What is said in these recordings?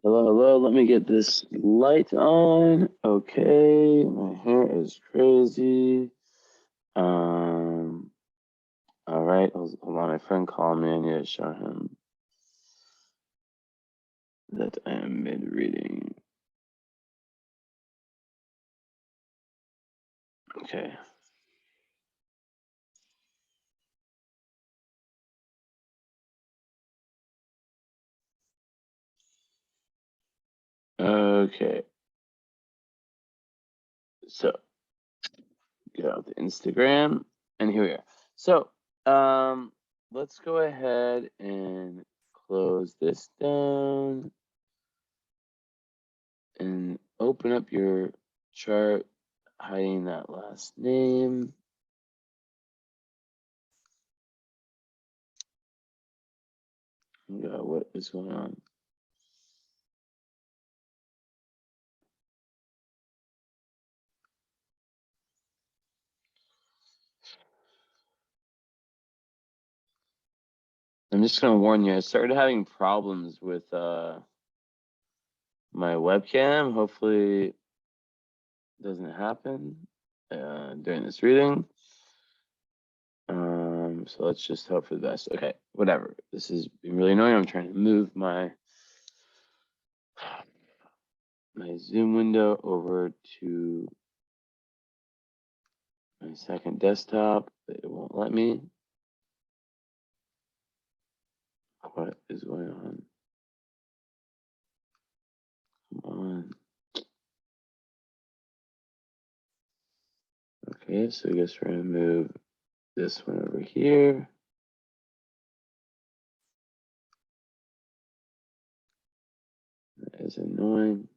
Hello, hello. Let me get this light on. Okay, my hair is crazy. Um, all right. Hold on, my friend called me. I need to show him that I am mid-reading. Okay. Okay. So get out the Instagram, and here we are. So, let's go ahead and close this down and open up your chart, hiding that last name. What is going on? I'm just gonna warn you, I started having problems with my webcam. Hopefully it doesn't happen during this reading. So let's just hope for the best. Okay, whatever. This is really annoying. I'm trying to move my Zoom window over to my second desktop, but it won't let me. What is going on? Come on. Okay, so I guess we're gonna move this one over here. That is annoying.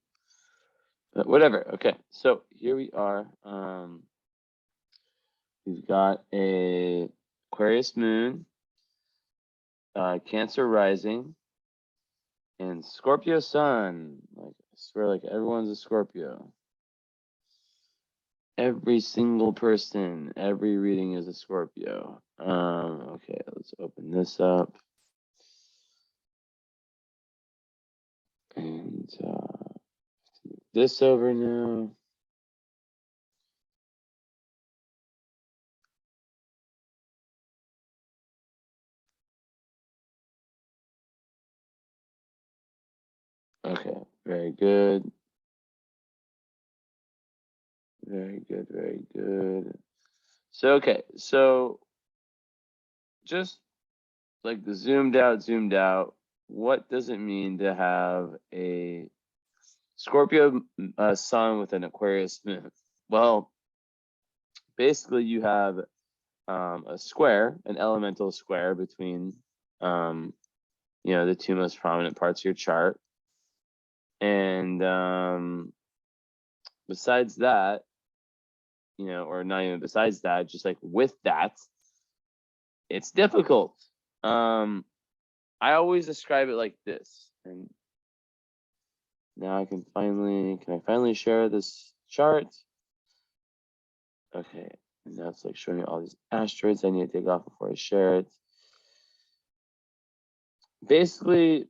But whatever. Okay, so here we are. We've got a Aquarius moon, Cancer rising, and Scorpio sun. Like I swear, like everyone's a Scorpio. Every single person, every reading is a Scorpio. Okay, let's open this up. And this over now. Okay, very good. Very good, very good. So, okay, so just like the zoomed out, what does it mean to have a Scorpio sun with an Aquarius moon? Well, basically you have a square, an elemental square between the two most prominent parts of your chart. And besides that, or not even besides that, just like with that, it's difficult. I always describe it like this, and now can I finally share this chart? Okay, and now it's like showing me all these asteroids I need to take off before I share it. Basically,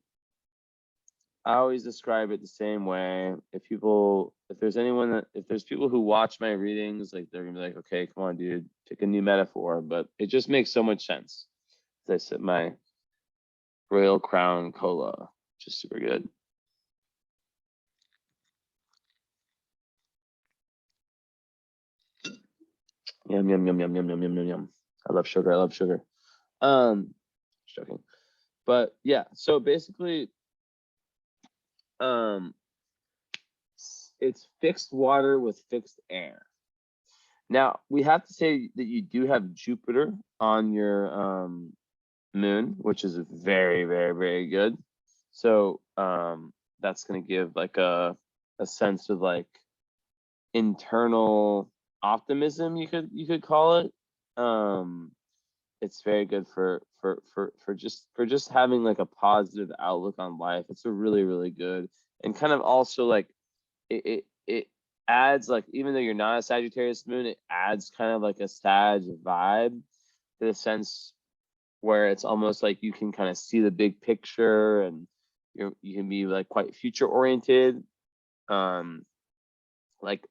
I always describe it the same way. If there's people who watch my readings, like they're gonna be like, okay, come on, dude, pick a new metaphor. But it just makes so much sense. As I sip my Royal Crown Cola, which is super good. Yum yum yum yum yum yum yum yum yum. I love sugar. I love sugar. Just joking. But yeah, so basically, it's fixed water with fixed air. Now we have to say that you do have Jupiter on your moon, which is very, very, very good. So that's gonna give like a sense of like internal optimism, you could call it. It's very good for just having like a positive outlook on life. It's a really, really good, and kind of also like it adds, like, even though you're not a Sagittarius moon, it adds kind of like a Sag vibe, to the sense where it's almost like you can kind of see the big picture, and you can be like quite future oriented. Like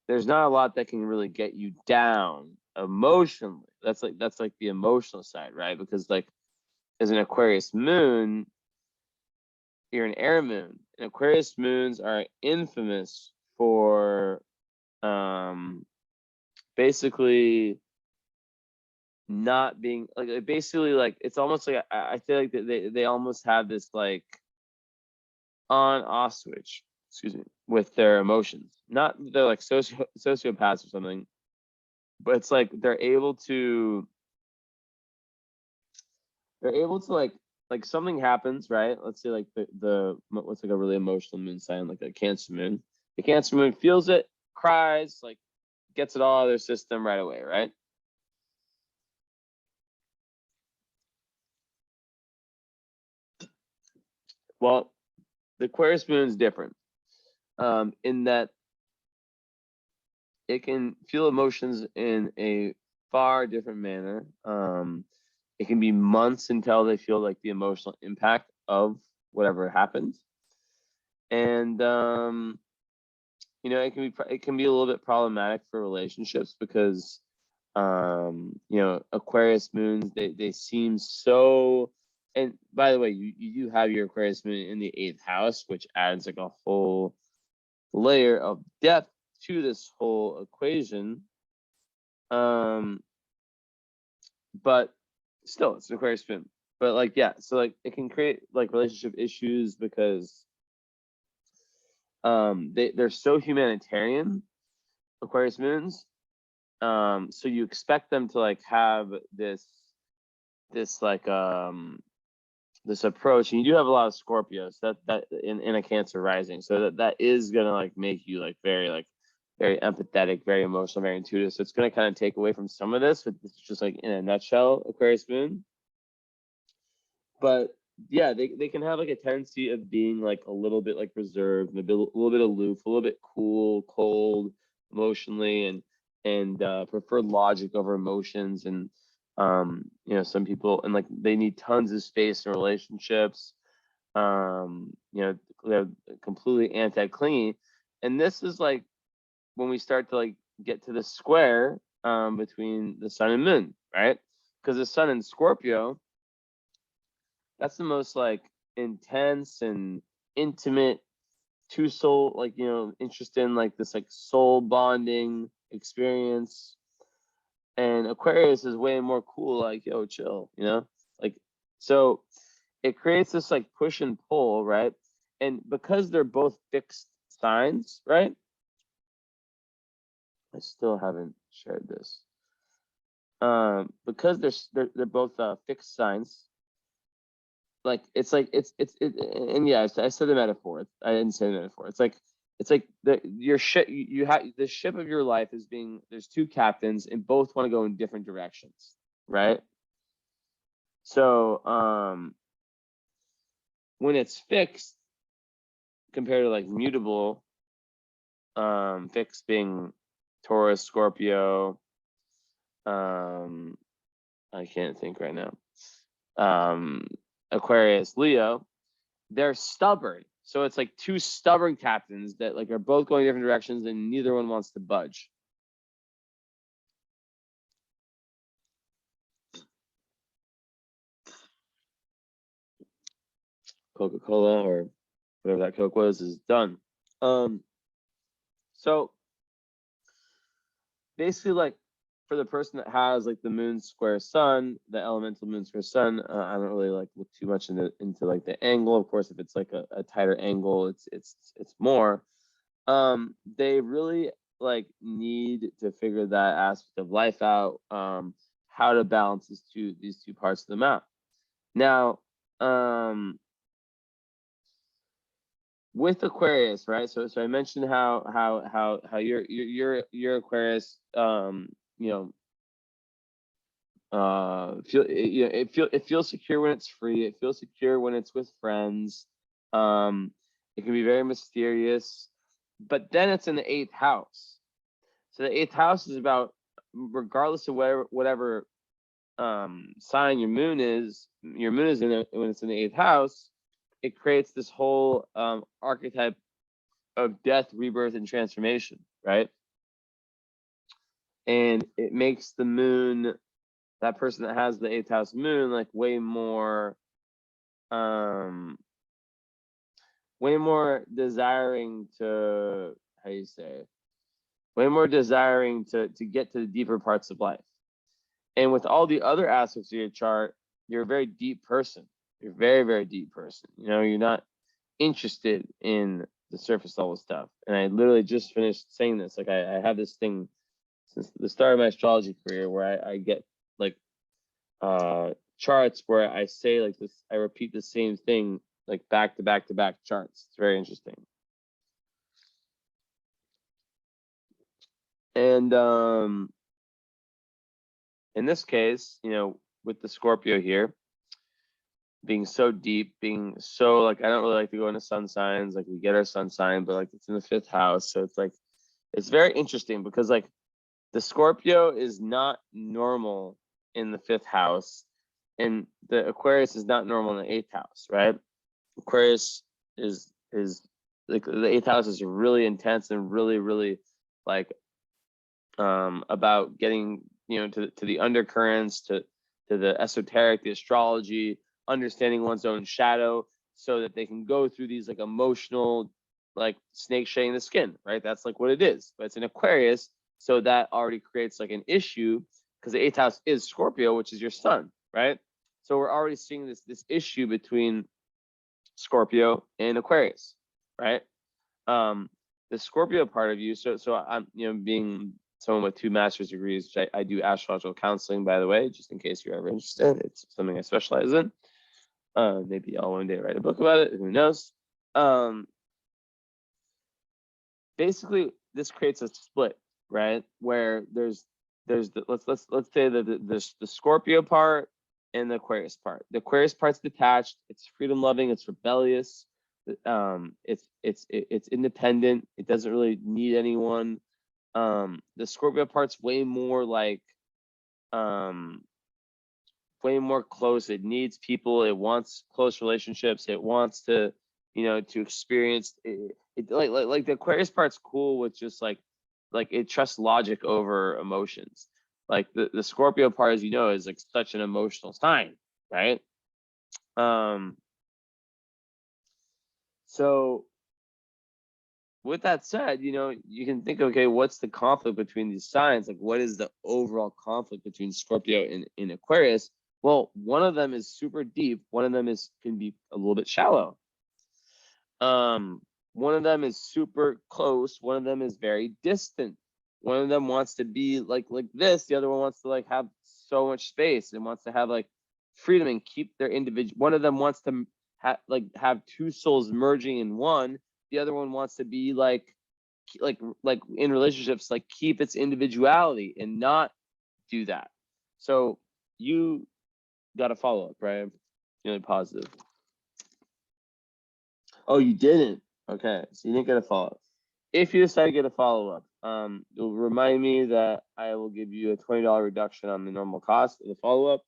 there's not a lot that can really get you down emotionally. That's like the emotional side, right? Because like as an Aquarius moon, you're an air moon, and Aquarius moons are infamous for basically not being like basically like it's almost like I feel like they almost have this like on off switch, excuse me, with their emotions. Not they're like sociopaths or something, but it's like they're able to like something happens, right? Let's say like the what's like a really emotional moon sign, like a Cancer moon. The Cancer moon feels it, cries, like gets it all out of their system right away, right? Well, the Aquarius moon is different in that it can feel emotions in a far different manner. It can be months until they feel like the emotional impact of whatever happened, and it can be a little bit problematic for relationships because Aquarius moons they seem so. And by the way, you do have your Aquarius moon in the 8th house, which adds like a whole layer of depth to this whole equation. But still, it's an Aquarius moon. But like, yeah, so like it can create like relationship issues because they're so humanitarian, Aquarius moons. So you expect them to like have this like this approach, and you do have a lot of Scorpios that in a Cancer rising, so that is gonna like make you like very empathetic, very emotional, very intuitive. So it's gonna kind of take away from some of this, but it's just like in a nutshell, Aquarius moon. But yeah, they can have like a tendency of being like a little bit like reserved, maybe a little bit aloof, a little bit cool, cold, emotionally, and prefer logic over emotions. And some people and like they need tons of space in relationships. They're completely anti-clingy, and this is like when we start to like get to the square between the sun and moon, right? Because the sun in Scorpio, that's the most like intense and intimate two soul, like interest in like this like soul bonding experience. And Aquarius is way more cool, like yo, chill, like so it creates this like push and pull, right? And because they're both fixed signs, right? I still haven't shared this. Because they're both fixed signs. Like it's and yeah, I said the metaphor. I didn't say the metaphor. It's like your ship. You have the ship of your life is being. There's two captains, and both want to go in different directions, right? So when it's fixed compared to like mutable, fixed being Taurus, Scorpio. I can't think right now. Aquarius, Leo, they're stubborn. So it's like two stubborn captains that like are both going different directions and neither one wants to budge. Coca-Cola or whatever that Coke was is done. So basically like for the person that has like the moon square sun, the elemental moon square sun, I don't really like look too much into like the angle. Of course, if it's like a tighter angle, it's more. They really like need to figure that aspect of life out. How to balance these two parts of the map. Now, with Aquarius, right? So I mentioned how your Aquarius, it feels secure when it's free. It feels secure when it's with friends. It can be very mysterious, but then it's in the 8th house. So the 8th house is about, regardless of whatever sign your moon is in when it's in the 8th house. it creates this whole archetype of death, rebirth, and transformation, right? And it makes the moon, that person that has the 8th house moon, like way more desiring to, how you say, way more desiring to get to the deeper parts of life. And with all the other aspects of your chart, you're a very deep person. You're a very, very deep person. You know, you're not interested in the surface level stuff. And I literally just finished saying this. Like I have this thing since the start of my astrology career where I get like charts where I say like this, I repeat the same thing like back to back to back charts. It's very interesting. And in this case, you know, with the Scorpio here, being so deep, being so like, I don't really like to go into sun signs, like we get our sun sign, but like it's in the 5th house. So it's like, it's very interesting because like the Scorpio is not normal in the 5th house and the Aquarius is not normal in the 8th house, right? Aquarius is like the 8th house is really intense and really, really like about getting, you know, to the undercurrents, to the esoteric, the astrology, understanding one's own shadow so that they can go through these like emotional, like snake shedding the skin, right? That's like what it is. But it's an Aquarius, so that already creates like an issue because the 8th house is Scorpio, which is your sun, right? So we're already seeing this issue between Scorpio and Aquarius, right? The Scorpio part of you, so I'm, you know, being someone with 2 master's degrees, which I do astrological counseling, by the way, just in case you're ever interested. It's something I specialize in. Maybe I'll one day write a book about it. Who knows? Basically, this creates a split, right? Where there's the, let's say that there's the Scorpio part and the Aquarius part. The Aquarius part's detached. It's freedom loving. It's rebellious. It's independent. It doesn't really need anyone. The Scorpio part's way more like way more close. It needs people. It wants close relationships. It wants to, you know, to experience it, like the Aquarius part's cool with just like it trusts logic over emotions. Like the Scorpio part, as you know, is like such an emotional sign, right? So with that said, you know, you can think, okay, what's the conflict between these signs? Like, what is the overall conflict between Scorpio and Aquarius? Well, one of them is super deep. One of them can be a little bit shallow. One of them is super close. One of them is very distant. One of them wants to be like this. The other one wants to like have so much space and wants to have like freedom and keep their individual. One of them wants to have 2 souls merging in one. The other one wants to be like in relationships, like keep its individuality and not do that. So you got a follow up, right? Feeling positive. Oh, you didn't? Okay, so you didn't get a follow up. If you decide to get a follow up, you'll remind me that I will give you a $20 reduction on the normal cost of the follow up.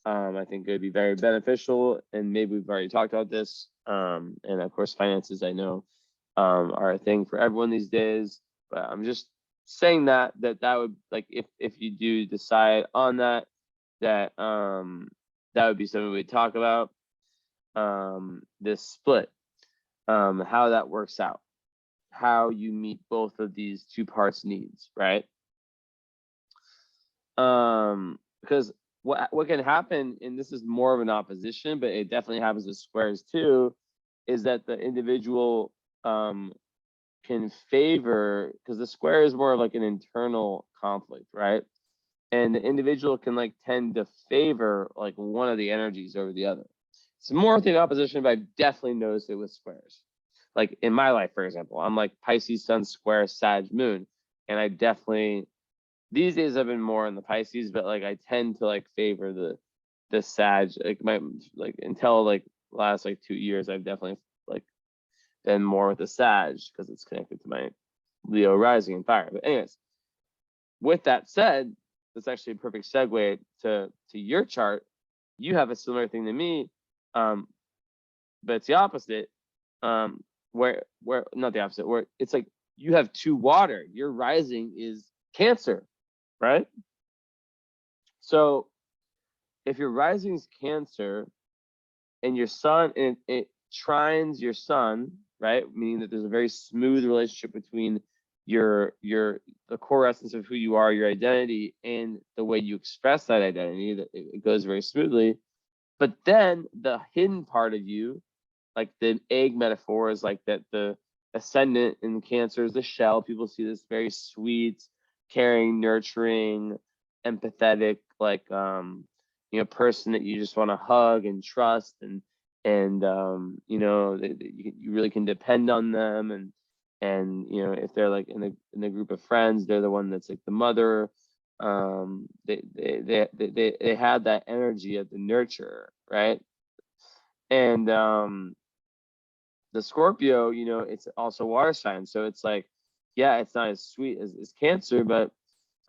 I think it would be very beneficial, and maybe we've already talked about this. And of course, finances, I know, are a thing for everyone these days. But I'm just saying that would, like, if you do decide on that would be something we'd talk about. This split, how that works out, how you meet both of these 2 parts needs, right? Because what can happen, and this is more of an opposition, but it definitely happens with squares too, is that the individual can favor, because the square is more of like an internal conflict, right? And the individual can like tend to favor like one of the energies over the other. It's more of an opposition, but I've definitely noticed it with squares. Like in my life, for example, I'm like Pisces Sun square Sag Moon, and I definitely, these days I've been more in the Pisces, but like I tend to like favor the Sag. Like until like last like 2 years, I've definitely like been more with the Sag because it's connected to my Leo rising and fire. But anyways, with that said, that's actually a perfect segue to your chart. You have a similar thing to me. but it's the opposite. Where not the opposite, where it's like you have two water. Your rising is Cancer, right? So if your rising is Cancer and your sun, and it trines your sun, right? Meaning that there's a very smooth relationship between the core essence of who you are, your identity, and the way you express that identity. That it goes very smoothly. But then the hidden part of you, like the egg metaphor, is like that the ascendant in Cancer is the shell. People see this very sweet, caring, nurturing, empathetic, like person that you just want to hug and trust, and you really can depend on them, and if they're like in a group of friends, they're the one that's like the mother. They had that energy of the nurturer, right? And the Scorpio, it's also water sign, so it's like, yeah, it's not as sweet as Cancer, but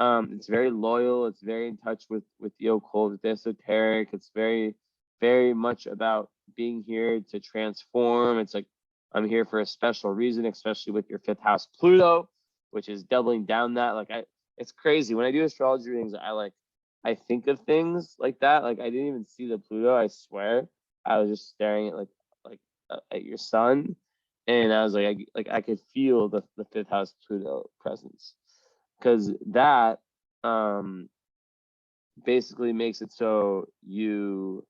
it's very loyal. It's very in touch with the occult, with the esoteric. It's very, very much about being here to transform. It's like, I'm here for a special reason, especially with your 5th house Pluto, which is doubling down that. Like, it's crazy when I do astrology readings. I think of things like that. Like, I didn't even see the Pluto. I swear, I was just staring at at your sun, and I was like, I could feel the 5th house Pluto presence, because that basically makes it so you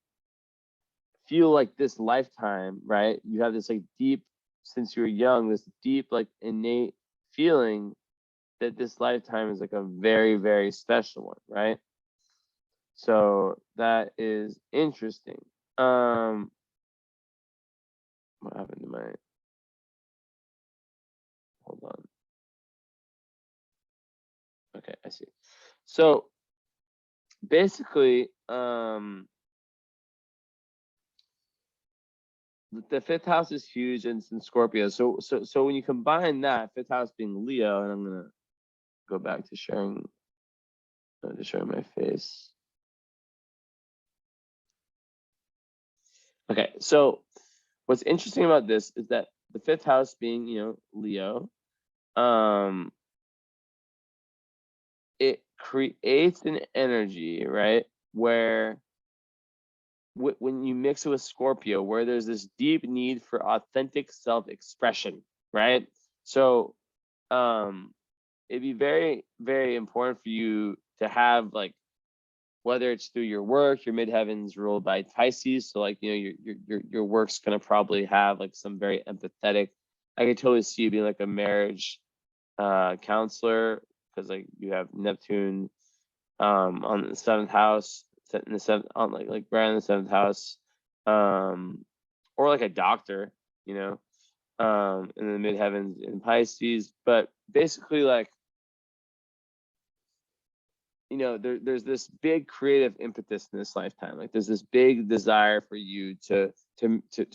feel like this lifetime, right? You have this like deep, since you were young, this deep like innate feeling that this lifetime is like a very, very special one, right? So that is interesting. What happened to my, hold on. Okay, I see. So basically, the 5th house is huge, and it's in Scorpio. So when you combine that 5th house being Leo, and I'm gonna go back to showing my face. Okay, so what's interesting about this is that the 5th house being Leo, it creates an energy, right, where when you mix it with Scorpio, where there's this deep need for authentic self-expression, right? So it'd be very, very important for you to have, like, whether it's through your work, your midheaven's ruled by Pisces, so like your work's gonna probably have like some very empathetic. I could totally see you being like a marriage counselor, because like you have Neptune on the 7th house, in the 7th, on like right in the 7th house, or like a doctor, in the midheavens in Pisces. But basically, like, there's this big creative impetus in this lifetime. Like, there's this big desire for you to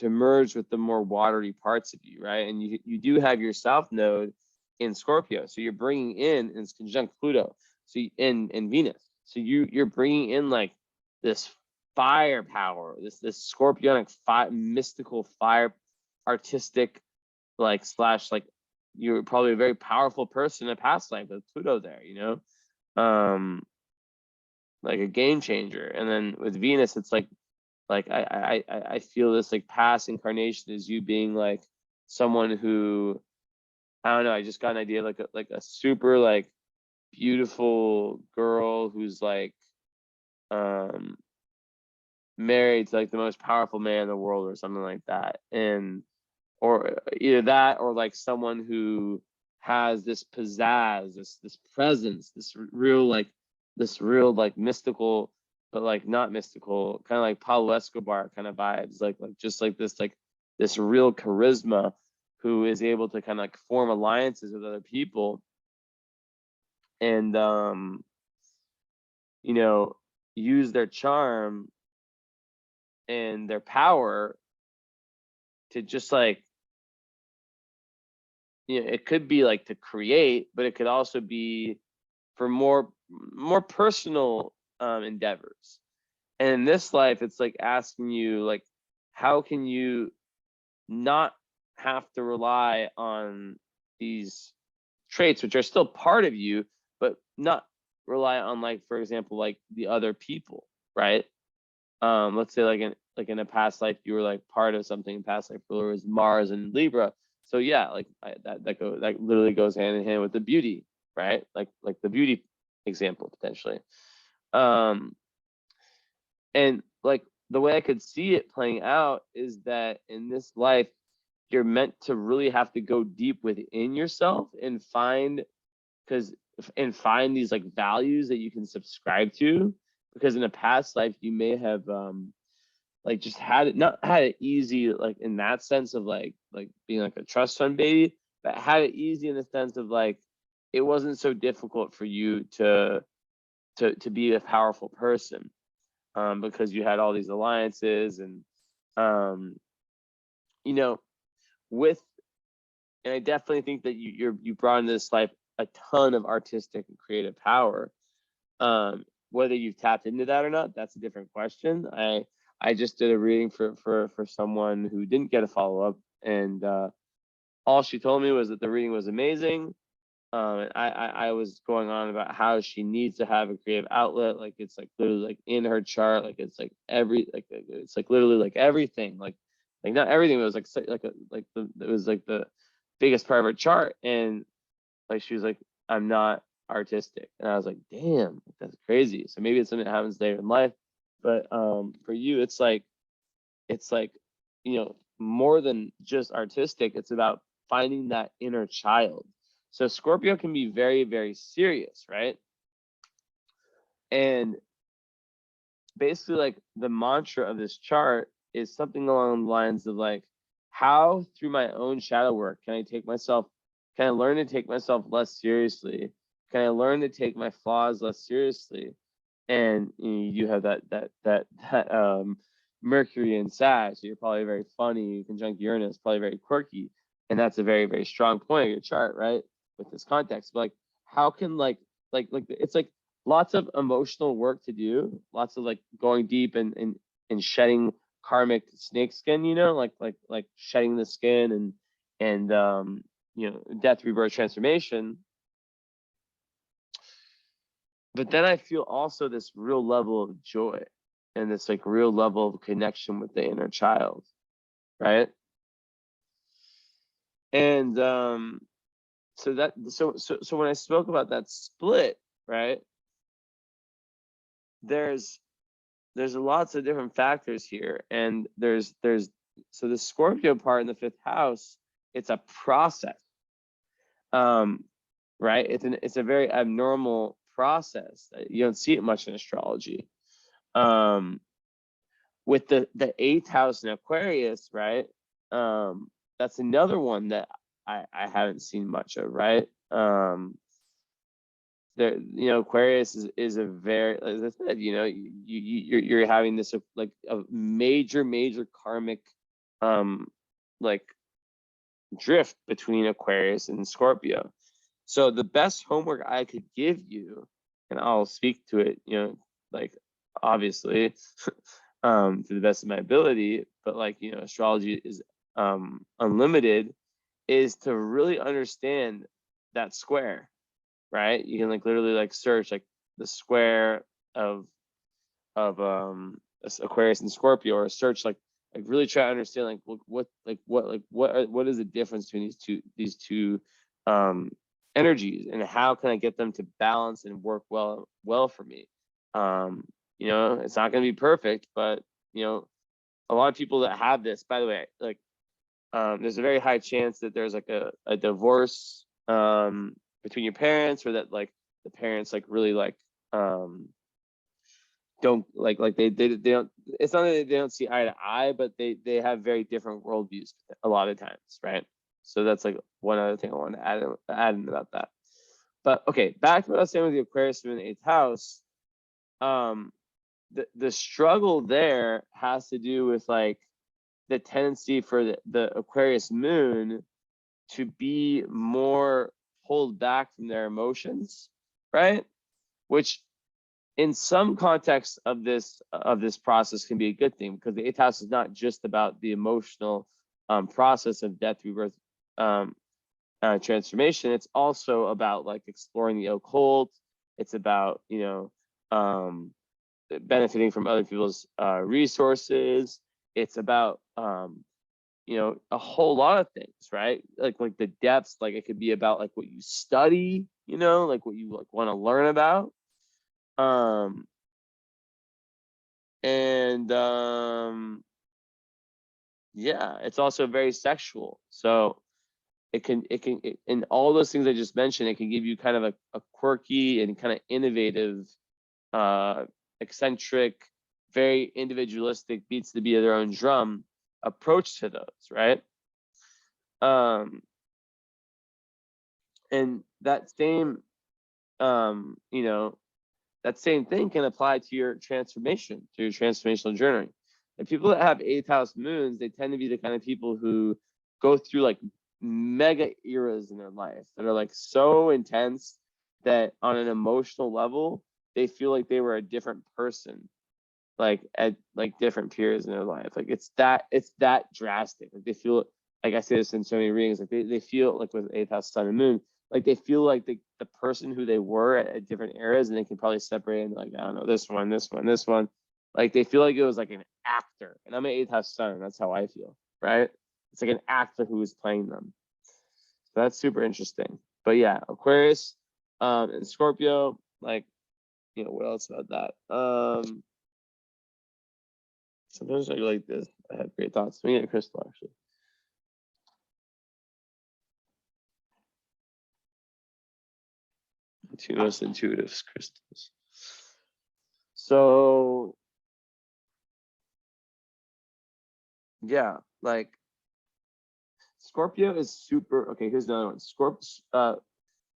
merge with the more watery parts of you, right? And you do have your South Node in Scorpio, so you're bringing in, and it's conjunct Pluto, so in Venus, so you're bringing in like this firepower, this scorpionic mystical fire, artistic, like slash like you're probably a very powerful person in a past life with Pluto there, like a game changer. And then with Venus, it's like I feel this like past incarnation is you being like someone who, I don't know, I just got an idea, like a super like beautiful girl who's like married to like the most powerful man in the world or something like that, and or either that, or like someone who has this pizzazz, this presence, this real like mystical, but like not mystical, kind of like Pablo Escobar kind of vibes, like just like this real charisma, who is able to kind of like form alliances with other people, and use their charm and their power to just like, it could be like to create, but it could also be for more personal endeavors. And in this life, it's like asking you, like, how can you not have to rely on these traits, which are still part of you, but not rely on, like, for example, like the other people, right? Let's say like in a past life you were like part of something in past life, where it was Mars and Libra. So yeah, like that literally goes hand in hand with the beauty, right? Like the beauty example potentially. And like the way I could see it playing out is that in this life, you're meant to really have to go deep within yourself and find these like values that you can subscribe to, because in a past life you may have like just not had it easy, like in that sense of like being like a trust fund baby, but had it easy in the sense of like it wasn't so difficult for you to be a powerful person, because you had all these alliances and you know, and I definitely think that you brought into this life a ton of artistic and creative power. Whether you've tapped into that or not, that's a different question. I just did a reading for someone who didn't get a follow-up, and all she told me was that the reading was amazing. And I was going on about how she needs to have a creative outlet, like it's like literally like in her chart, like it's like it's like literally like everything, like not everything, but it was it was like the biggest part of her chart. And like she was like, I'm not artistic, and I was like, damn, that's crazy. So maybe it's something that happens later in life, but for you it's like more than just artistic. It's about finding that inner child. So Scorpio can be very, very serious, right? And basically like the mantra of this chart is something along the lines of like, how through my own shadow work can I learn to take myself less seriously? Can I learn to take my flaws less seriously? And you have that Mercury in Sag, so you're probably very funny, conjunct Uranus, probably very quirky. And that's a very, very strong point of your chart, right? With this context, but like, how can it's like lots of emotional work to do, lots of like going deep and shedding karmic snake skin, like shedding the skin and death, rebirth, transformation. But then I feel also this real level of joy and this like real level of connection with the inner child, right? And so when I spoke about that split, right, there's lots of different factors here, and so the Scorpio part in the 5th house, it's a process, right? It's a very abnormal process. You don't see it much in astrology. With the 8th house in Aquarius, right? That's another one that I haven't seen much of, right? Aquarius is a very, as I said, you're having this like a major karmic like drift between Aquarius and Scorpio. So the best homework I could give you, and I'll speak to it, like obviously to the best of my ability, but like astrology is unlimited, is to really understand that square, right? You can like literally like search like the square of Aquarius and Scorpio, or search like really try to understand like what is the difference between these two energies, and how can I get them to balance and work well for me. It's not going to be perfect, but a lot of people that have this, by the way, like there's a very high chance that there's like a divorce between your parents, or that like the parents like really like don't like they don't, it's not that they don't see eye to eye, but they have very different worldviews a lot of times, right? So that's like one other thing I want to add in about that. But okay, back to what I was saying with the Aquarius in the 8th house. The struggle there has to do with like the tendency for the Aquarius moon to be more pulled back from their emotions, right? Which in some context of this process can be a good thing, because the 8th house is not just about the emotional process of death, rebirth, transformation. It's also about like exploring the occult. It's about, benefiting from other people's resources. It's about a whole lot of things, right? Like the depths. Like it could be about like what you study, like what you like want to learn about. Yeah, it's also very sexual. So it can and all those things I just mentioned, it can give you kind of a quirky and kind of innovative, eccentric, very individualistic, beats the beat of their own drum approach to those, right? And that same, that same thing can apply to your transformation, to your transformational journey. And people that have 8th house moons, they tend to be the kind of people who go through like mega eras in their life that are like so intense that on an emotional level, they feel like they were a different person, like at like different periods in their life. Like it's that drastic. Like they feel, like I say this in so many readings, like they feel like with 8th house sun and moon, like they feel like the person who they were at different eras, and they can probably separate and like, I don't know, this one. Like they feel like it was like an actor. And I'm an 8th house sun, and that's how I feel, right? It's like an actor who is playing them. So that's super interesting. But yeah, Aquarius and Scorpio, like, what else about that? Sometimes I like this. I have great thoughts. Let me get a crystal, actually. Two most intuitive crystals. So yeah, like Scorpio is super. Okay, here's another one.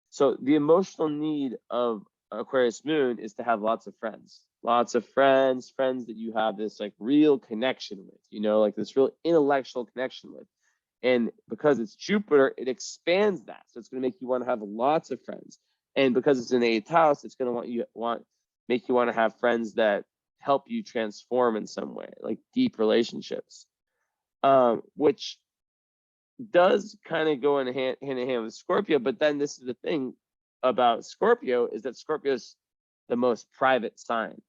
So the emotional need of Aquarius moon is to have lots of friends. Lots of friends that you have this like real connection with, like this real intellectual connection with. And because it's Jupiter, it expands that. So it's going to make you want to have lots of friends. And because it's in the 8th house, it's going to make you want to have friends that help you transform in some way, like deep relationships, which does kind of go hand in hand with Scorpio. But then this is the thing about Scorpio, is that Scorpio is the most private sign.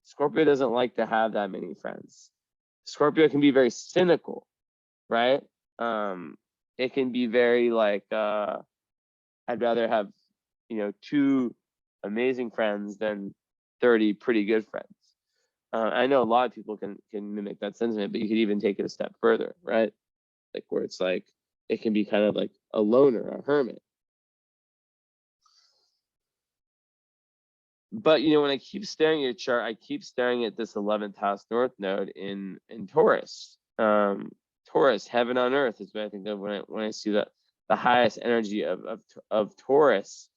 Scorpio doesn't like to have that many friends. Scorpio can be very cynical, right? It can be very like, I'd rather have, 2 amazing friends than 30 pretty good friends. I know a lot of people can mimic that sentiment, but you could even take it a step further, right? Like where it's like, it can be kind of like a loner, a hermit. But when I keep staring at your chart, I keep staring at this 11th house north node in Taurus. Taurus, heaven on earth is what I think of when I see the highest energy of Taurus.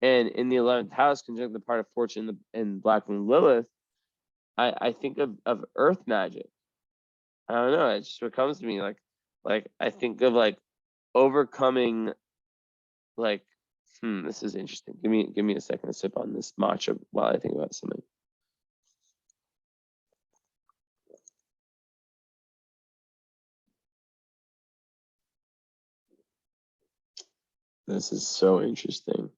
And in the 11th house, conjunct the part of fortune and Black Moon Lilith, I think of earth magic. I don't know. It's just what comes to me. Like I think of like overcoming, like, this is interesting. Give me a second to sip on this matcha while I think about something. This is so interesting.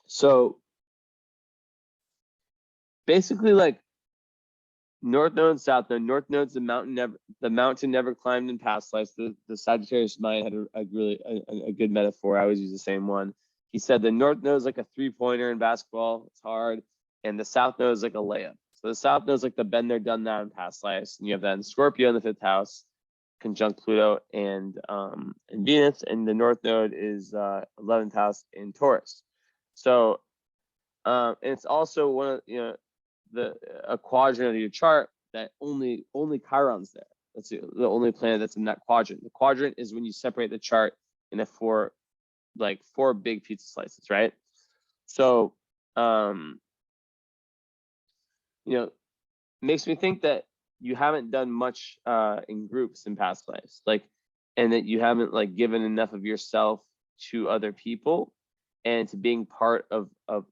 So basically, like, North Node and South Node. North Node's the mountain never climbed in past lives. The Sagittarius mind had a good metaphor. I always use the same one. He said the North Node is like a 3-pointer in basketball. It's hard. And the South Node is like a layup. So the South Node is like the been there, done that in past lives. And you have that in Scorpio in the 5th house, conjunct Pluto and Venus. And the North Node is 11th house in Taurus. So and it's also one of a quadrant of your chart that only Chiron's there. That's the only planet that's in that quadrant. The quadrant is when you separate the chart into 4 big pizza slices, right? So makes me think that you haven't done much in groups in past lives, and that you haven't given enough of yourself to other people and to being part of the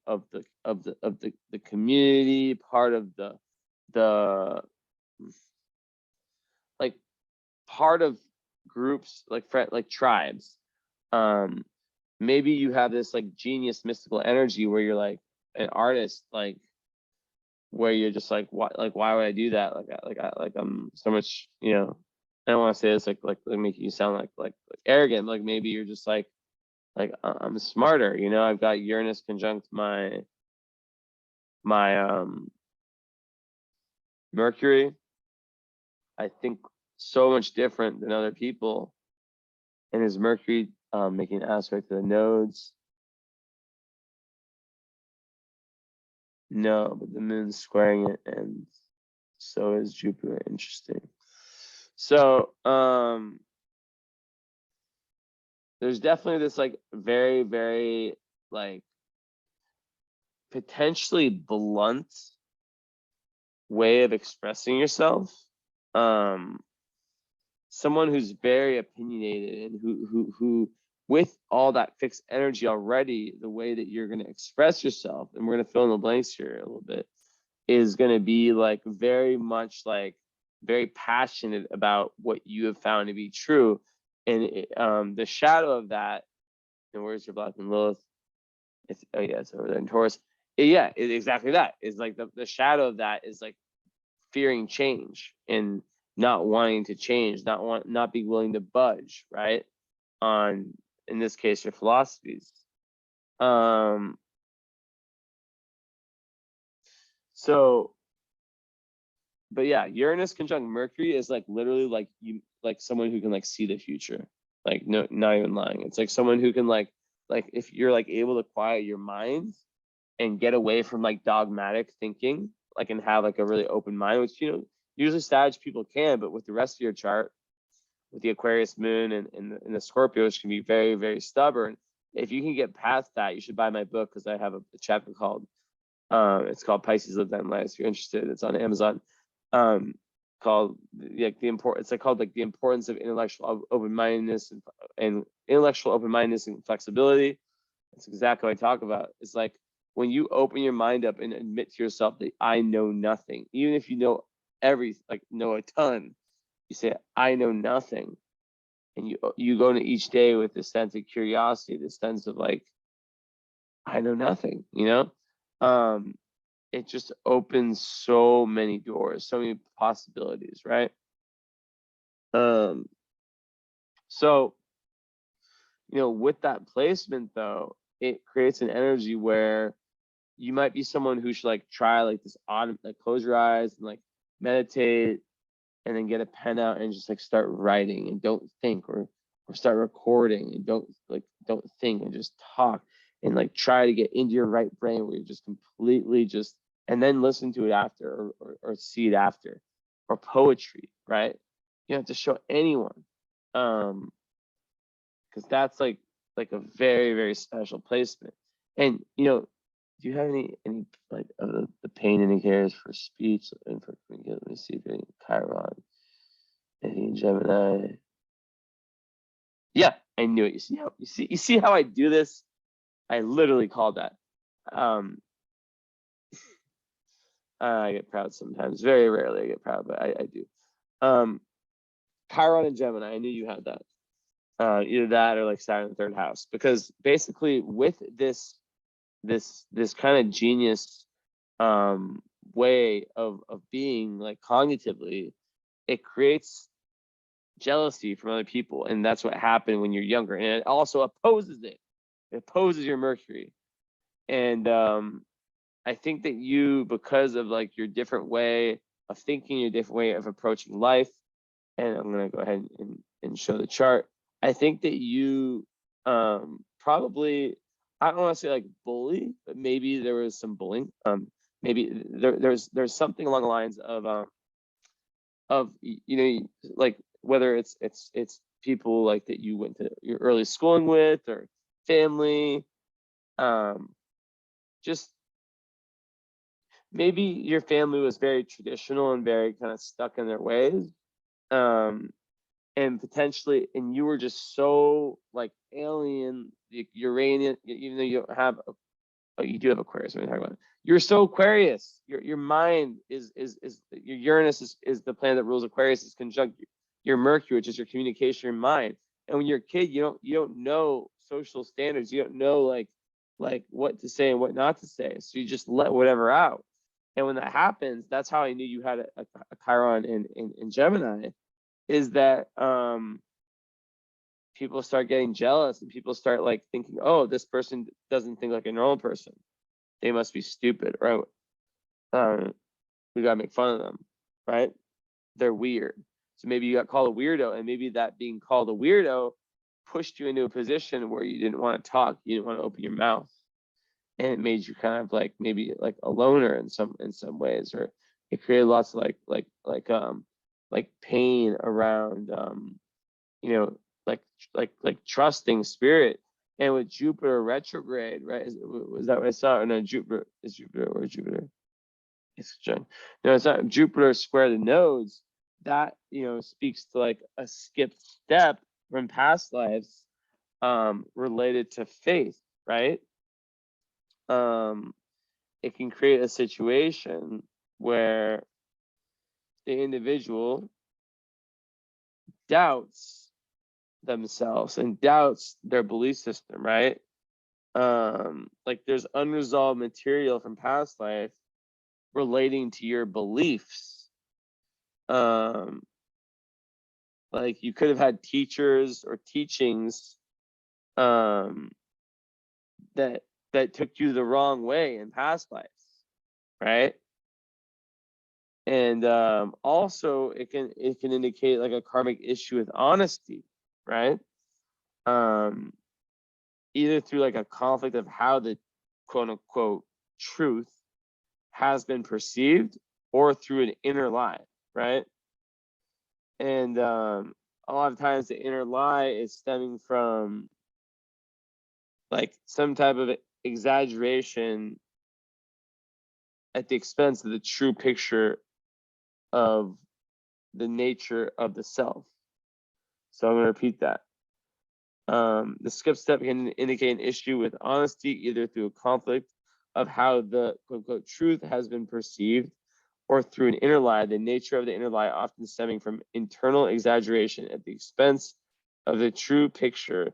community, part of the part of groups like tribes. Maybe you have this like genius mystical energy where you're like an artist, like where you're just like, why would I do that? Like I'm so much, you know, I don't want to say this like making you sound like arrogant. Like maybe you're just like I'm smarter, you know. I've got Uranus conjunct my Mercury. I think so much different than other people, and his Mercury making an aspect to the nodes. No, but the moon's squaring it, and so is Jupiter. Interesting. So there's definitely this like very, very like potentially blunt way of expressing yourself. Someone who's very opinionated and who with all that fixed energy already, the way that you're going to express yourself, and we're going to fill in the blanks here a little bit, is going to be like very much like very passionate about what you have found to be true. And the shadow of that, and where's your Black and Lilith? Oh yeah, it's over there in Taurus. Yeah, it's exactly that. Is like the shadow of that is like fearing change and not wanting to change, not being willing to budge, right? On, in this case, your philosophies. So, but yeah, Uranus conjunct Mercury is like literally like you, like someone who can like see the future. Like, no, not even lying. It's like someone who can like if you're like able to quiet your mind and get away from like dogmatic thinking, like, and have like a really open mind, which, you know, usually Sag people can, but with the rest of your chart, with the Aquarius moon and the Scorpio, which can be very, very stubborn. If you can get past that, you should buy my book, because I have a chapter called, it's called Pisces Live That Life. If you're interested, it's on Amazon. Called like it's like called like the importance of intellectual open-mindedness and intellectual open-mindedness and flexibility. That's exactly what I talk about. It's like when you open your mind up and admit to yourself that I know nothing, even if you know know a ton, you say I know nothing, and you go into each day with this sense of curiosity, this sense of like I know nothing, you know. It just opens so many doors, so many possibilities, right? So, you know, with that placement though, it creates an energy where you might be someone who should like try like this autumn, like close your eyes and like meditate, and then get a pen out and just like start writing and don't think, or start recording and don't think and just talk, and like try to get into your right brain where you're just completely just, and then listen to it after, or see it after, or poetry, right? You don't have to show anyone, because that's like a very, very special placement. And, you know, do you have any like of the pain indicators for speech and for, let me see if any Chiron, any Gemini? Yeah, I knew it. You see how I do this? I literally called that. I get proud sometimes. Very rarely I get proud, but I do. Chiron and Gemini, I knew you had that. Either that or like Saturn in the third house, because basically with this kind of genius way of being, like cognitively, it creates jealousy from other people, and that's what happened when you're younger, and it also opposes it. It opposes your Mercury, and I think that you, because of like your different way of thinking, your different way of approaching life, and I'm gonna go ahead and show the chart. I think that you probably, I don't want to say like bully, but maybe there was some bullying. Maybe there's something along the lines of, you know, like whether it's people like that you went to your early schooling with, or family, just maybe your family was very traditional and very kind of stuck in their ways, and potentially, and you were just so like alien, Uranian, even though you don't have you do have Aquarius. What are you talking about? You're so Aquarius. Your mind is your Uranus is the planet that rules Aquarius, is conjunct your Mercury, which is your communication, your mind. And when you're a kid, you don't know social standards. You don't know like what to say and what not to say. So you just let whatever out. And when that happens, that's how I knew you had a Chiron in Gemini, is that people start getting jealous and people start like thinking, oh, this person doesn't think like a normal person. They must be stupid, right? We gotta make fun of them, right? They're weird. So maybe you got called a weirdo, and maybe that being called a weirdo pushed you into a position where you didn't want to talk, you didn't want to open your mouth, and it made you kind of like maybe like a loner in some ways, or it created lots of like pain around you know like trusting spirit. And with Jupiter retrograde, right? Was that what I saw? Or no, Jupiter is Jupiter or Jupiter? It's no, it's not. Jupiter square the nodes. That speaks to like a skipped step from past lives, related to faith, right? It can create a situation where the individual doubts themselves and doubts their belief system, right? Like there's unresolved material from past life relating to your beliefs. Like you could have had teachers or teachings that took you the wrong way in past lives, right? And also it can indicate like a karmic issue with honesty, right? Either through like a conflict of how the quote unquote truth has been perceived, or through an inner lie, right? And a lot of times the inner lie is stemming from like some type of exaggeration at the expense of the true picture of the nature of the self. So I'm going to repeat that. The skip step can indicate an issue with honesty, either through a conflict of how the quote unquote truth has been perceived, or through an inner lie, the nature of the inner lie often stemming from internal exaggeration at the expense of the true picture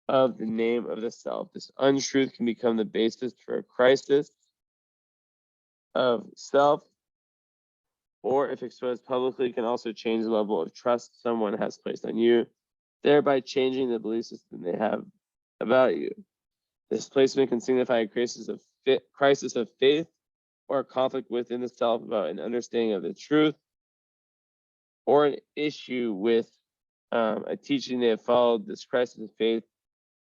of the name of the self. This untruth can become the basis for a crisis of self, or if exposed publicly, can also change the level of trust someone has placed on you, thereby changing the belief system they have about you. This placement can signify a crisis of faith, or a conflict within the self about an understanding of the truth, or an issue with a teaching they have followed. This crisis of faith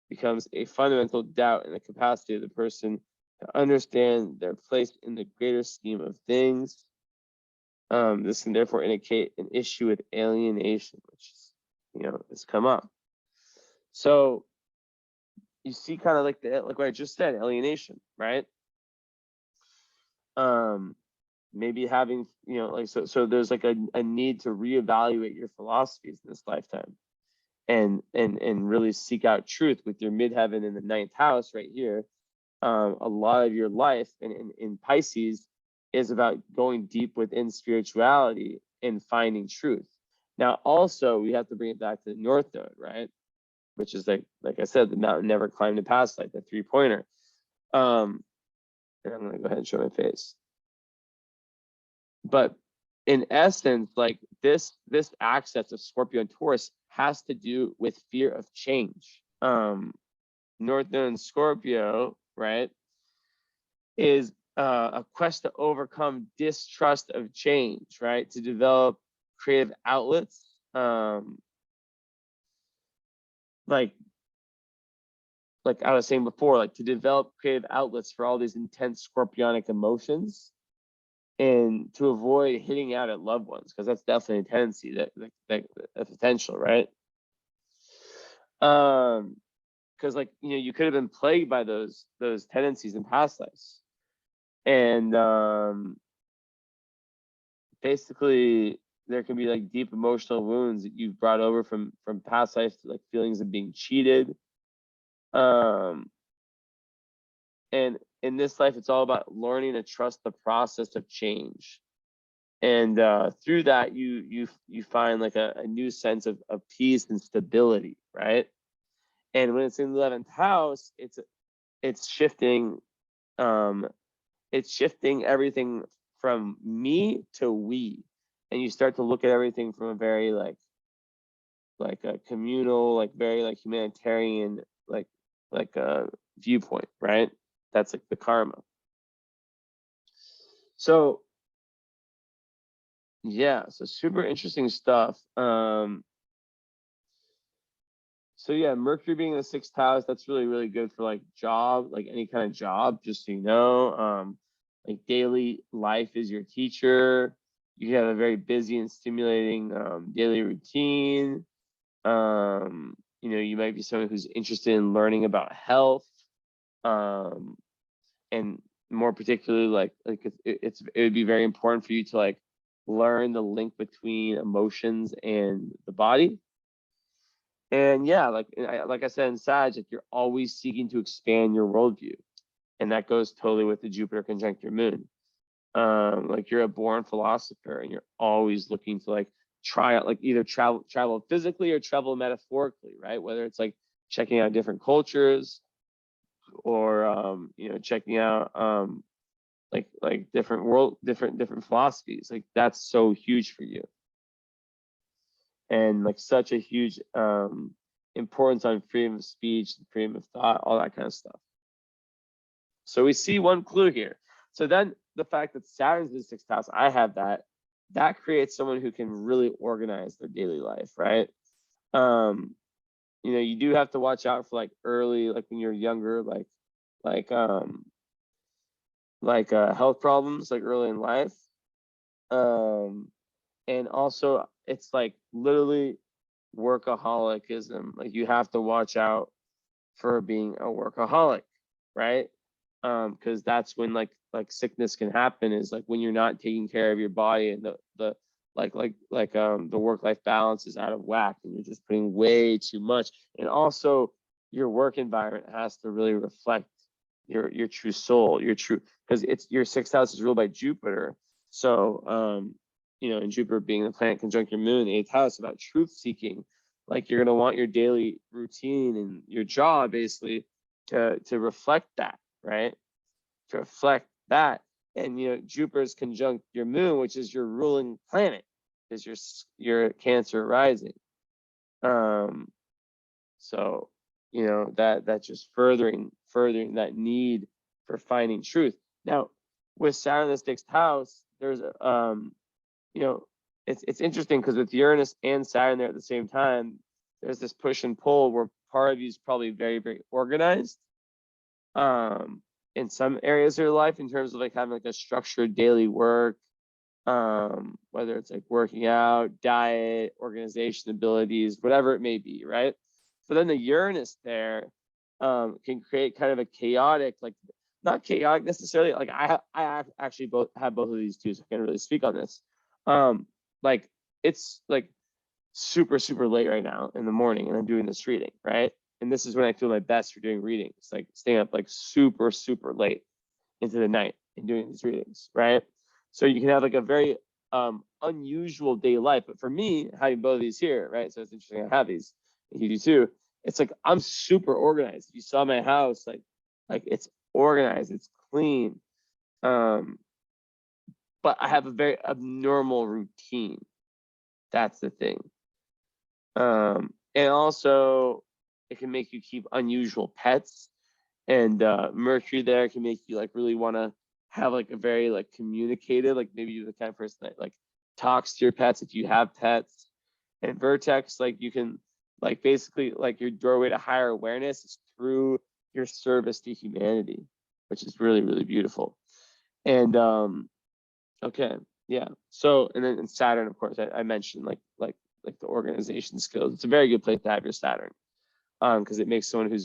becomes a fundamental doubt in the capacity of the person to understand their place in the greater scheme of things. This can therefore indicate an issue with alienation, which has come up. So you see kind of like what I just said, alienation, right? Maybe having, so there's like a need to reevaluate your philosophies in this lifetime, and really seek out truth with your midheaven in the 9th house right here. A lot of your life in Pisces is about going deep within spirituality and finding truth. Now, also, we have to bring it back to the North Node, right? Which is like I said, the mountain never climbed to pass, like the 3-pointer. And I'm gonna go ahead and show my face. But in essence, like this access of Scorpio and Taurus has to do with fear of change. North Node and Scorpio, right, is a quest to overcome distrust of change, right? To develop creative outlets, like I was saying before, like to develop creative outlets for all these intense scorpionic emotions, and to avoid hitting out at loved ones, because that's definitely a tendency, that potential, right? Because like you could have been plagued by those tendencies in past lives, and basically there can be like deep emotional wounds that you've brought over from past lives, to like feelings of being cheated. And in this life, it's all about learning to trust the process of change. And through that, you find like a new sense of peace and stability, right? And when it's in the 11th house, it's shifting everything from me to we, and you start to look at everything from a very like a communal, like very like humanitarian, like a viewpoint, right? That's like the karma. So yeah, so super interesting stuff. So yeah, Mercury being in the 6th house, that's really, really good for like job, like any kind of job, just so you know. Like daily life is your teacher. You have a very busy and stimulating daily routine. You might be someone who's interested in learning about health. And more particularly, like it would be very important for you to like learn the link between emotions and the body. And yeah, like I said in Sag, like you're always seeking to expand your worldview, and that goes totally with the Jupiter conjunct your moon. Like you're a born philosopher, and you're always looking to like try out, like either travel physically or travel metaphorically, right? Whether it's like checking out different cultures, or checking out like different philosophies. Like that's so huge for you, and like such a huge importance on freedom of speech, freedom of thought, all that kind of stuff. So we see one clue here. So then the fact that Saturn's in the 6th house, I have that creates someone who can really organize their daily life, right? You do have to watch out for like early, like when you're younger, like health problems like early in life. And also it's like literally workaholicism. Like you have to watch out for being a workaholic, right? Because that's when like sickness can happen, is like when you're not taking care of your body, and the the work-life balance is out of whack, and you're just putting way too much. And also your work environment has to really reflect your true soul, because it's your 6th house is ruled by Jupiter. So and Jupiter being the planet conjunct your moon, the 8th house, about truth seeking. Like you're gonna want your daily routine and your job basically to reflect that, right? To reflect that. And Jupiter's conjunct your moon, which is your ruling planet, is your Cancer rising. So that's just furthering that need for finding truth. Now, with Saturn in the 6th house, there's it's interesting because with Uranus and Saturn there at the same time, there's this push and pull where part of you is probably very, very organized in some areas of your life, in terms of like having like a structured daily work, whether it's like working out, diet, organization abilities, whatever it may be, right? But then the Uranus there can create kind of a chaotic, like not chaotic necessarily. Like I actually have both of these too, so I can't really speak on this. Like it's like super, super late right now in the morning, and I'm doing this reading, right? And this is when I feel my best for doing readings. It's like staying up like super, super late into the night and doing these readings, right? So you can have like a very unusual day life. But for me, having both of these here, right? So it's interesting I have these, and you do too. It's like I'm super organized. You saw my house, like it's organized, it's clean. But I have a very abnormal routine. That's the thing. And also it can make you keep unusual pets, and Mercury there can make you like really want to have like a very like communicative, like maybe you're the kind of person that like talks to your pets if you have pets. And Vertex, like you can like basically like your doorway to higher awareness is through your service to humanity, which is really, really beautiful. And okay, yeah. So and then in Saturn, of course, I mentioned like the organization skills. It's a very good place to have your Saturn, because it makes someone who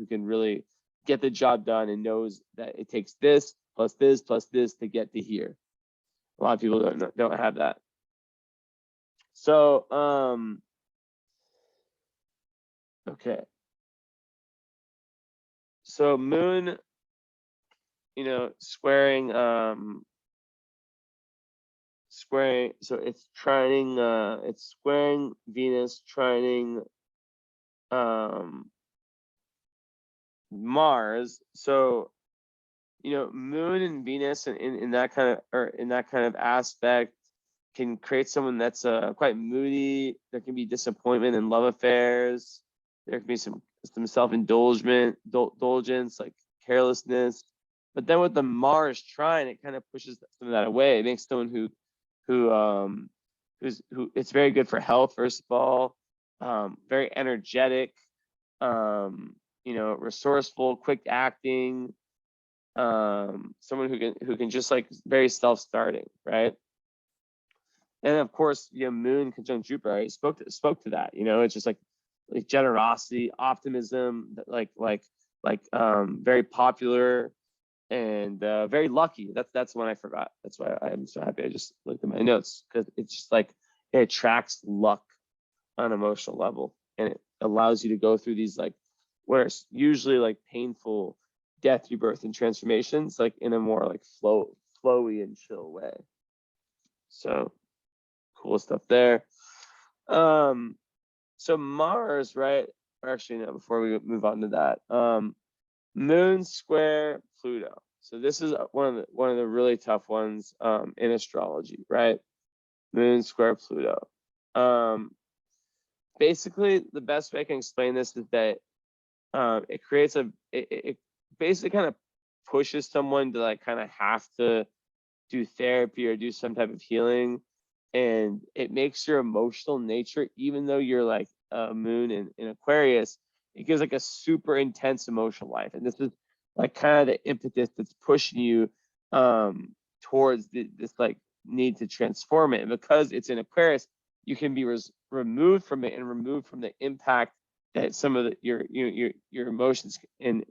can really get the job done and knows that it takes this plus this plus this to get to here. A lot of people don't have that. So okay. So Moon, squaring squaring, so it's trining, it's squaring Venus, trining Mars. So, Moon and Venus in that kind of, or in that kind of aspect, can create someone that's quite moody. There can be disappointment in love affairs. There can be some self-indulgence, like carelessness. But then with the Mars trine, it kind of pushes some of that away. It makes someone who it's very good for health, first of all, very energetic, resourceful, quick acting, someone who can just like very self-starting, right? And of course, Moon conjunct Jupiter, I spoke to that. It's just like generosity, optimism, very popular and very lucky. That's one I forgot. That's why I'm so happy I just looked at my notes, because it's just like it attracts luck on an emotional level, and it allows you to go through these like what are usually like painful death, rebirth, and transformations, like in a more like flowy and chill way. So cool stuff there. So Mars, right? Or actually, no, before we move on to that, Moon square Pluto. So this is one of the really tough ones in astrology, right? Moon square Pluto. Basically, the best way I can explain this is that it creates it basically kind of pushes someone to like kind of have to do therapy or do some type of healing, and it makes your emotional nature, even though you're like a moon in Aquarius, it gives like a super intense emotional life. And this is like kind of the impetus that's pushing you towards this like need to transform it. And because it's in Aquarius, you can be removed from it and removed from the impact that some of your emotions and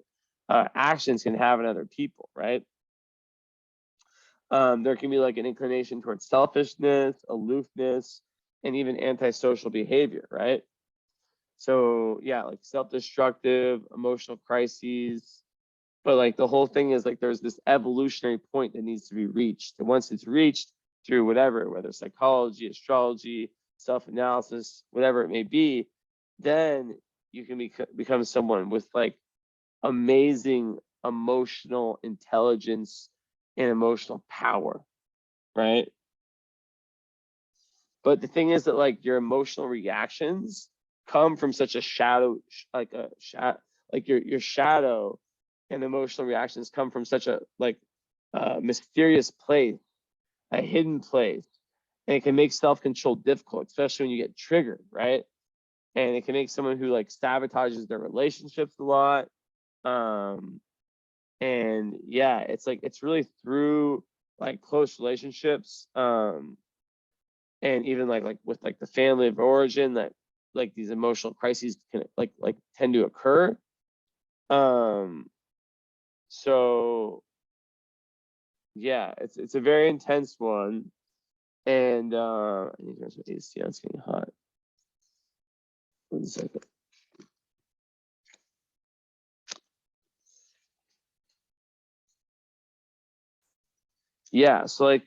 actions can have on other people, right? There can be like an inclination towards selfishness, aloofness, and even antisocial behavior, right? So yeah, like self-destructive, emotional crises. But like the whole thing is like there's this evolutionary point that needs to be reached. And once it's reached through whatever, whether psychology, astrology, self-analysis, whatever it may be, then you can become someone with like amazing emotional intelligence and emotional power, right? But the thing is that like your emotional reactions come from such a shadow, like your shadow and emotional reactions come from such a like mysterious place, a hidden place, and it can make self-control difficult, especially when you get triggered, right? And it can make someone who like sabotages their relationships a lot. And yeah, it's like it's really through like close relationships, and even like with like the family of origin that like these emotional crises can like tend to occur. So yeah, it's a very intense one. And I need to turn some AC on, it's getting hot. 1 second. Yeah, so like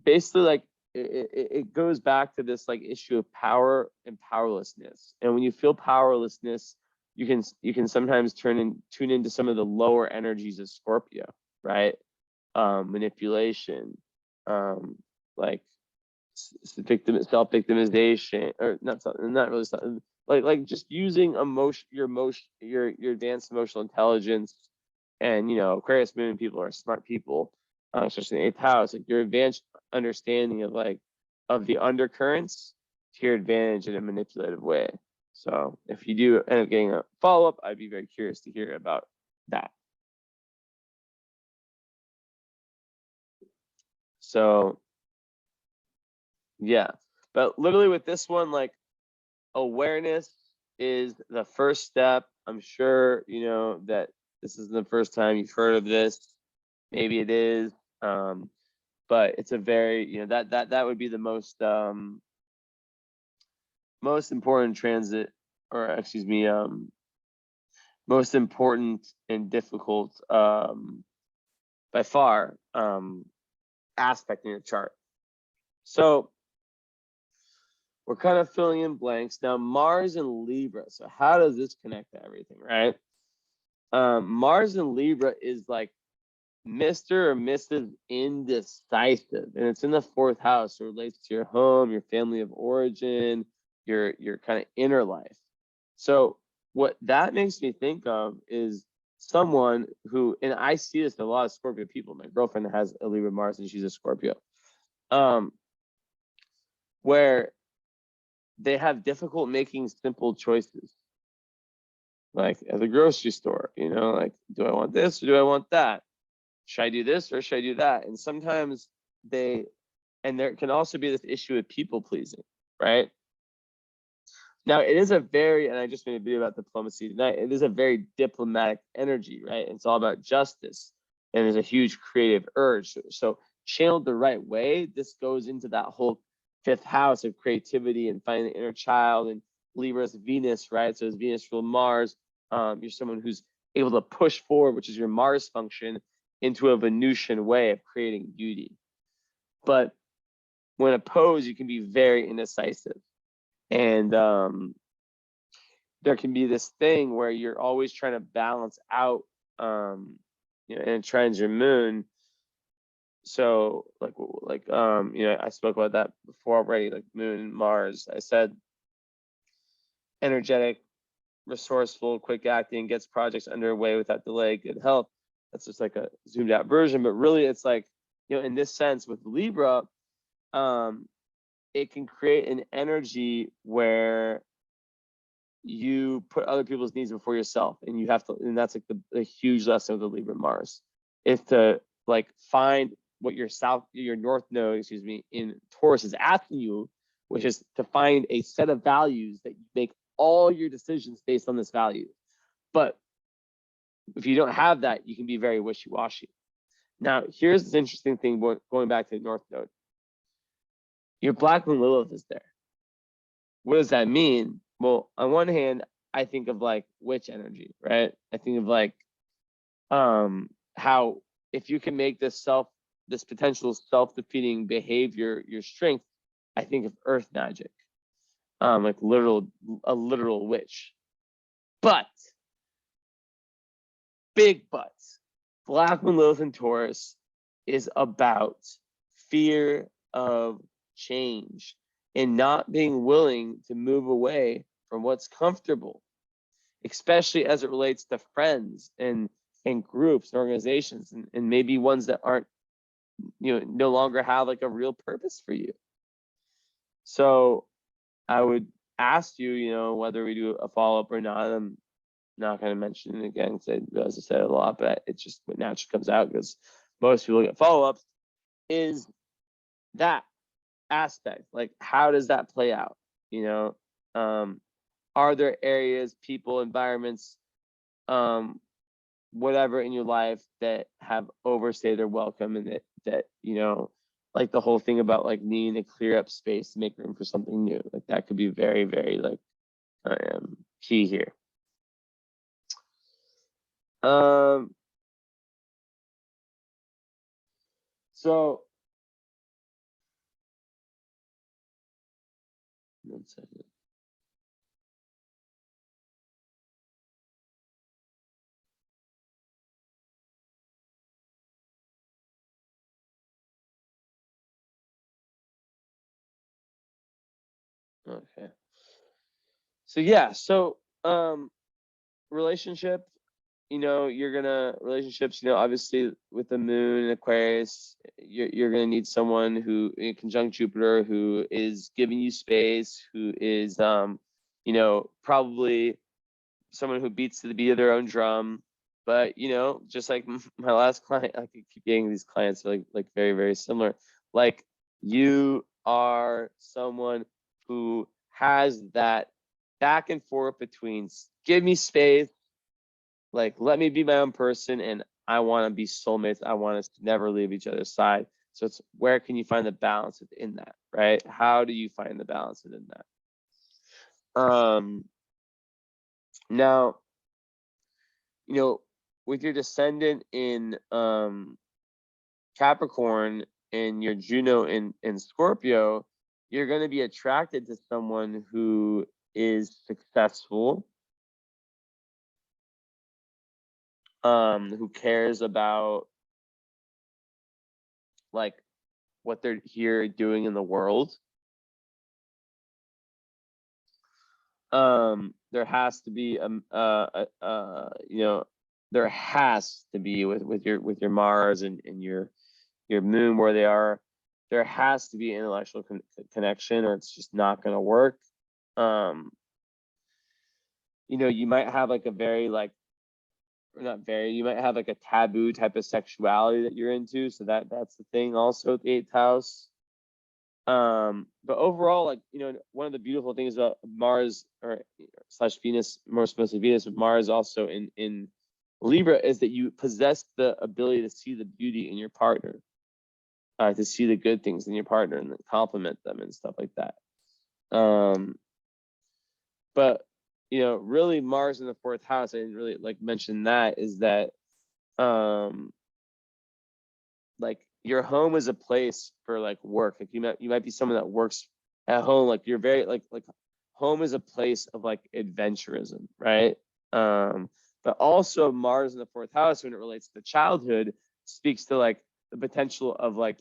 basically like it goes back to this like issue of power and powerlessness. And when you feel powerlessness, you can sometimes tune into some of the lower energies of Scorpio, right? Manipulation, like self-victimization, or not really something like just using your advanced emotional intelligence. And Aquarius moon people are smart people, especially in the 8th house. Like your advanced understanding of the undercurrents to your advantage in a manipulative way. So if you do end up getting a follow-up, I'd be very curious to hear about that. So yeah, but literally with this one, like awareness is the first step. I'm sure that this isn't the first time you've heard of this. Maybe it is, but it's a very that would be the most important transit, or excuse me, most important and difficult by far aspect in your chart. So we're kind of filling in blanks. Now, Mars and Libra. So how does this connect to everything, right? Mars and Libra is like Mr. or Mrs. Indecisive, and it's in the 4th house. So it relates to your home, your family of origin, your kind of inner life. So what that makes me think of is someone who, and I see this in a lot of Scorpio people. My girlfriend has a Libra Mars, and she's a Scorpio, where they have difficult making simple choices. Like at the grocery store, like, do I want this or do I want that? Should I do this or should I do that? And sometimes there can also be this issue of people pleasing, right? Now, it is and I just made a video about diplomacy tonight. It is a very diplomatic energy, right? It's all about justice, and there's a huge creative urge. So channeled the right way, this goes into that whole 5th house of creativity and finding the inner child, and Libra's Venus, right? So it's Venus ruled Mars. You're someone who's able to push forward, which is your Mars function, into a Venusian way of creating beauty. But when opposed, you can be very indecisive. And there can be this thing where you're always trying to balance out, and it trends your moon. So I spoke about that before already, like moon and Mars. I said energetic, resourceful, quick acting, gets projects underway without delay, good health. That's just like a zoomed out version, but really it's like, in this sense with Libra, it can create an energy where you put other people's needs before yourself, and you have to, and that's like the huge lesson of the Libra Mars, is to like find what your north node, in Taurus is asking you, which is to find a set of values that you make all your decisions based on this value. But if you don't have that, you can be very wishy-washy. Now, here's this interesting thing, going back to the north node. Your Black Moon Lilith is there. What does that mean? Well, on one hand, I think of like witch energy, right? I think of like how if you can make this potential self-defeating behavior your strength, I think of earth magic, like a literal witch. But big buts. Black Moon Lilith in Taurus is about fear of change and not being willing to move away from what's comfortable, especially as it relates to friends and groups and organizations, and maybe ones that aren't, no longer have like a real purpose for you. So I would ask you, whether we do a follow-up or not. I'm not going to mention it again because I realize I said it a lot, but it's just what naturally comes out because most people get follow-ups, is that aspect. Like, how does that play out? Are there areas, people, environments, whatever in your life that have overstayed their welcome, and that like the whole thing about like needing to clear up space to make room for something new, like that could be very, very like key here. So one second. Okay. So yeah, relationship, relationships, obviously with the moon and Aquarius, you're gonna need someone who, in conjunct Jupiter, who is giving you space, who is probably someone who beats to the beat of their own drum. But just like my last client, I could keep getting these clients like very, very similar. Like, you are someone who has that back and forth between give me space, like let me be my own person, and I want to be soulmates. I want us to never leave each other's side. So it's where can you find the balance within that, right? How do you find the balance within that? Now, with your descendant in Capricorn, and your Juno in Scorpio, you're going to be attracted to someone who is successful, who cares about like what they're here doing in the world. There has to be there has to be with your Mars and your moon where they are, there has to be an intellectual connection, or it's just not going to work. You might have like a very like, or not very, you might have like a taboo type of sexuality that you're into, so that's the thing also with the 8th house. But overall, like, one of the beautiful things about Mars or / Venus, more especially Venus with Mars also in Libra, is that you possess the ability to see the beauty in your partner, to see the good things in your partner and then compliment them and stuff like that. But really Mars in the 4th house, I didn't really like mention that, is that like your home is a place for like work. Like you might be someone that works at home. Like you're very like home is a place of like adventurism, right? But also Mars in the 4th house, when it relates to childhood, speaks to like the potential of like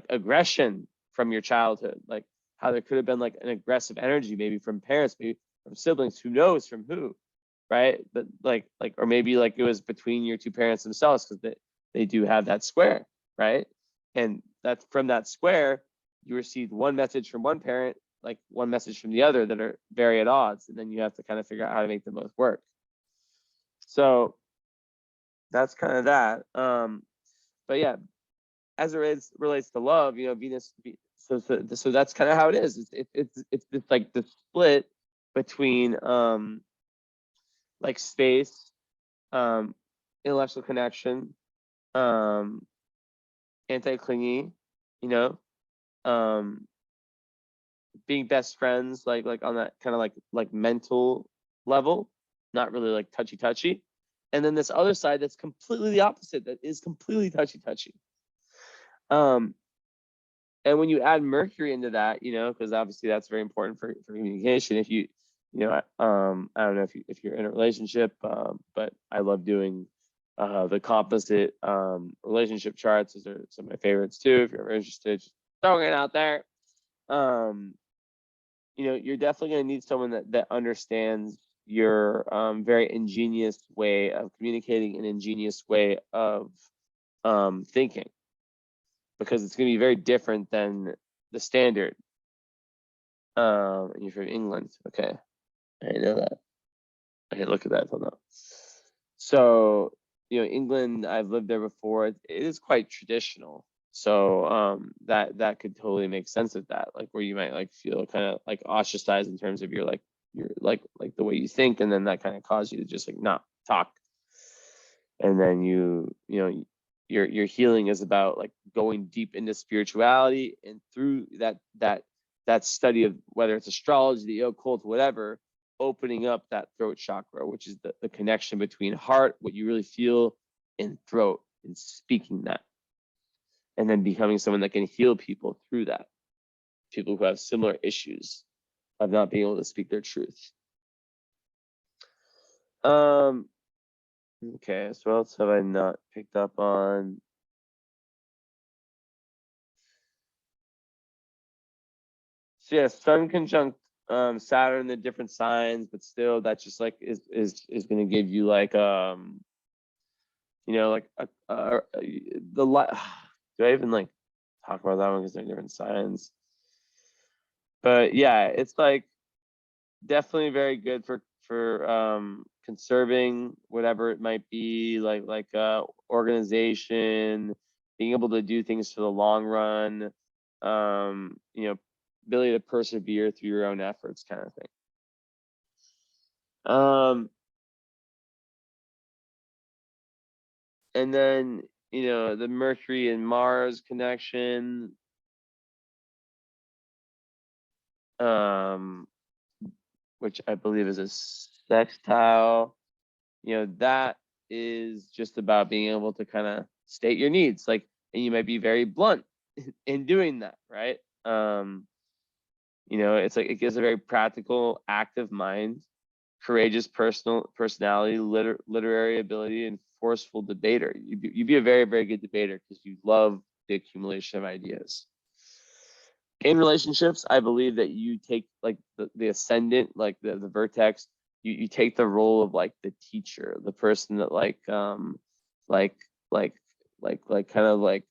aggression from your childhood, like how there could have been like an aggressive energy, maybe from parents, maybe from siblings, who knows from who, right? But like or maybe like it was between your two parents themselves, because they do have that square, right? And that's from that square, you received one message from one parent, like one message from the other, that are very at odds, and then you have to kind of figure out how to make them both work. So that's kind of that. But yeah, as it relates to love, Venus. So that's kind of how it is. It's like the split between like space, intellectual connection, anti-clingy, being best friends, like on that kind of like mental level, not really like touchy. And then this other side that's completely the opposite, that is completely touchy. And when you add Mercury into that, because obviously that's very important for communication. If you, I don't know if you're in a relationship, but I love doing the composite relationship charts. Those are some of my favorites too. If you're ever interested, just throwing it out there. You're definitely going to need someone that understands your very ingenious way of communicating, an ingenious way of thinking, because it's going to be very different than the standard. And you're from England. Okay. I didn't know that. Okay, look at that. Hold on. So, England, I've lived there before. It is quite traditional. So that could totally make sense of that, like where you might like feel kind of like ostracized in terms of your like the way you think, and then that kind of caused you to just like not talk. And then your healing is about like going deep into spirituality, and through that study of whether it's astrology, the occult, whatever, opening up that throat chakra, which is the connection between heart, what you really feel, and throat, and speaking that, and then becoming someone that can heal people through that, people who have similar issues of not being able to speak their truth. Okay, so what else have I not picked up on? So yeah, Sun conjunct Saturn, the different signs, but still that just like is going to give you like like the light. Do I even like talk about that one because they're different signs? But yeah, it's like definitely very good for conserving whatever it might be, like organization, being able to do things for the long run, ability to persevere through your own efforts, kind of thing. And then the Mercury and Mars connection, which I believe is a sextile, that is just about being able to kind of state your needs. Like and you might be very blunt in doing that, right? You know, it's like it gives a very practical, active mind, courageous personality, literary ability, and forceful debater. You'd be a very, very good debater because you love the accumulation of ideas. In relationships, I believe that you take like the ascendant, like the vertex, you take the role of like the teacher, the person that like kind of like,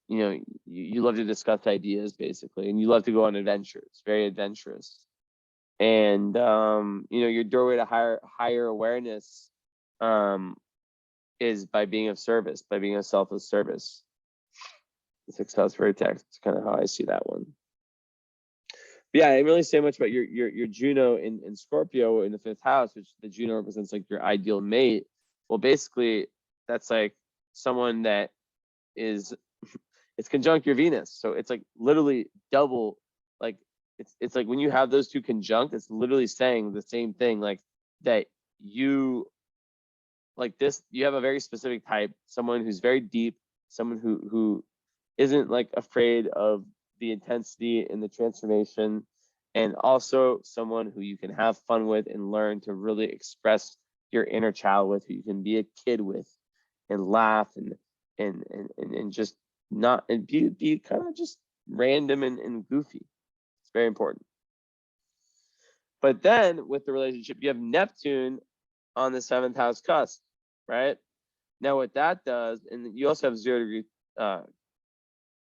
you know, you love to discuss ideas basically, and you love to go on adventures, very adventurous. And you know, your doorway to higher awareness is by being of service, by being of selfless service. The sixth house vertex, it's kind of how I see that one. But yeah, I didn't really say much about your Juno in Scorpio in the fifth house, which the Juno represents like your ideal mate. Well, basically, that's like someone that is it's conjunct your Venus, so it's like literally double. Like it's like when you have those two conjunct, it's literally saying the same thing, like that you like this. You have a very specific type, someone who's very deep, someone who isn't like afraid of the intensity and the transformation, and also someone who you can have fun with and learn to really express your inner child with, who you can be a kid with and laugh and just not and be kind of just random and goofy. It's very important. But then with the relationship, you have Neptune on the seventh house cusp, right? Now what that does, and you also have 0 degree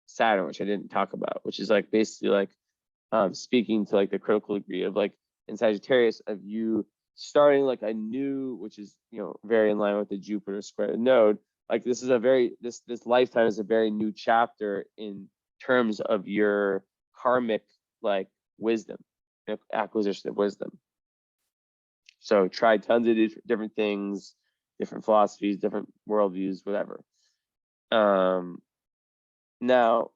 Saturn, which I didn't talk about, which is like basically like speaking to like the critical degree of like in Sagittarius of you starting like a new, which is, you know, very in line with the Jupiter square node. Like this is a very this lifetime is a very new chapter in terms of your karmic like wisdom, acquisition of wisdom. So try tons of different things, different philosophies, different worldviews, whatever. Now,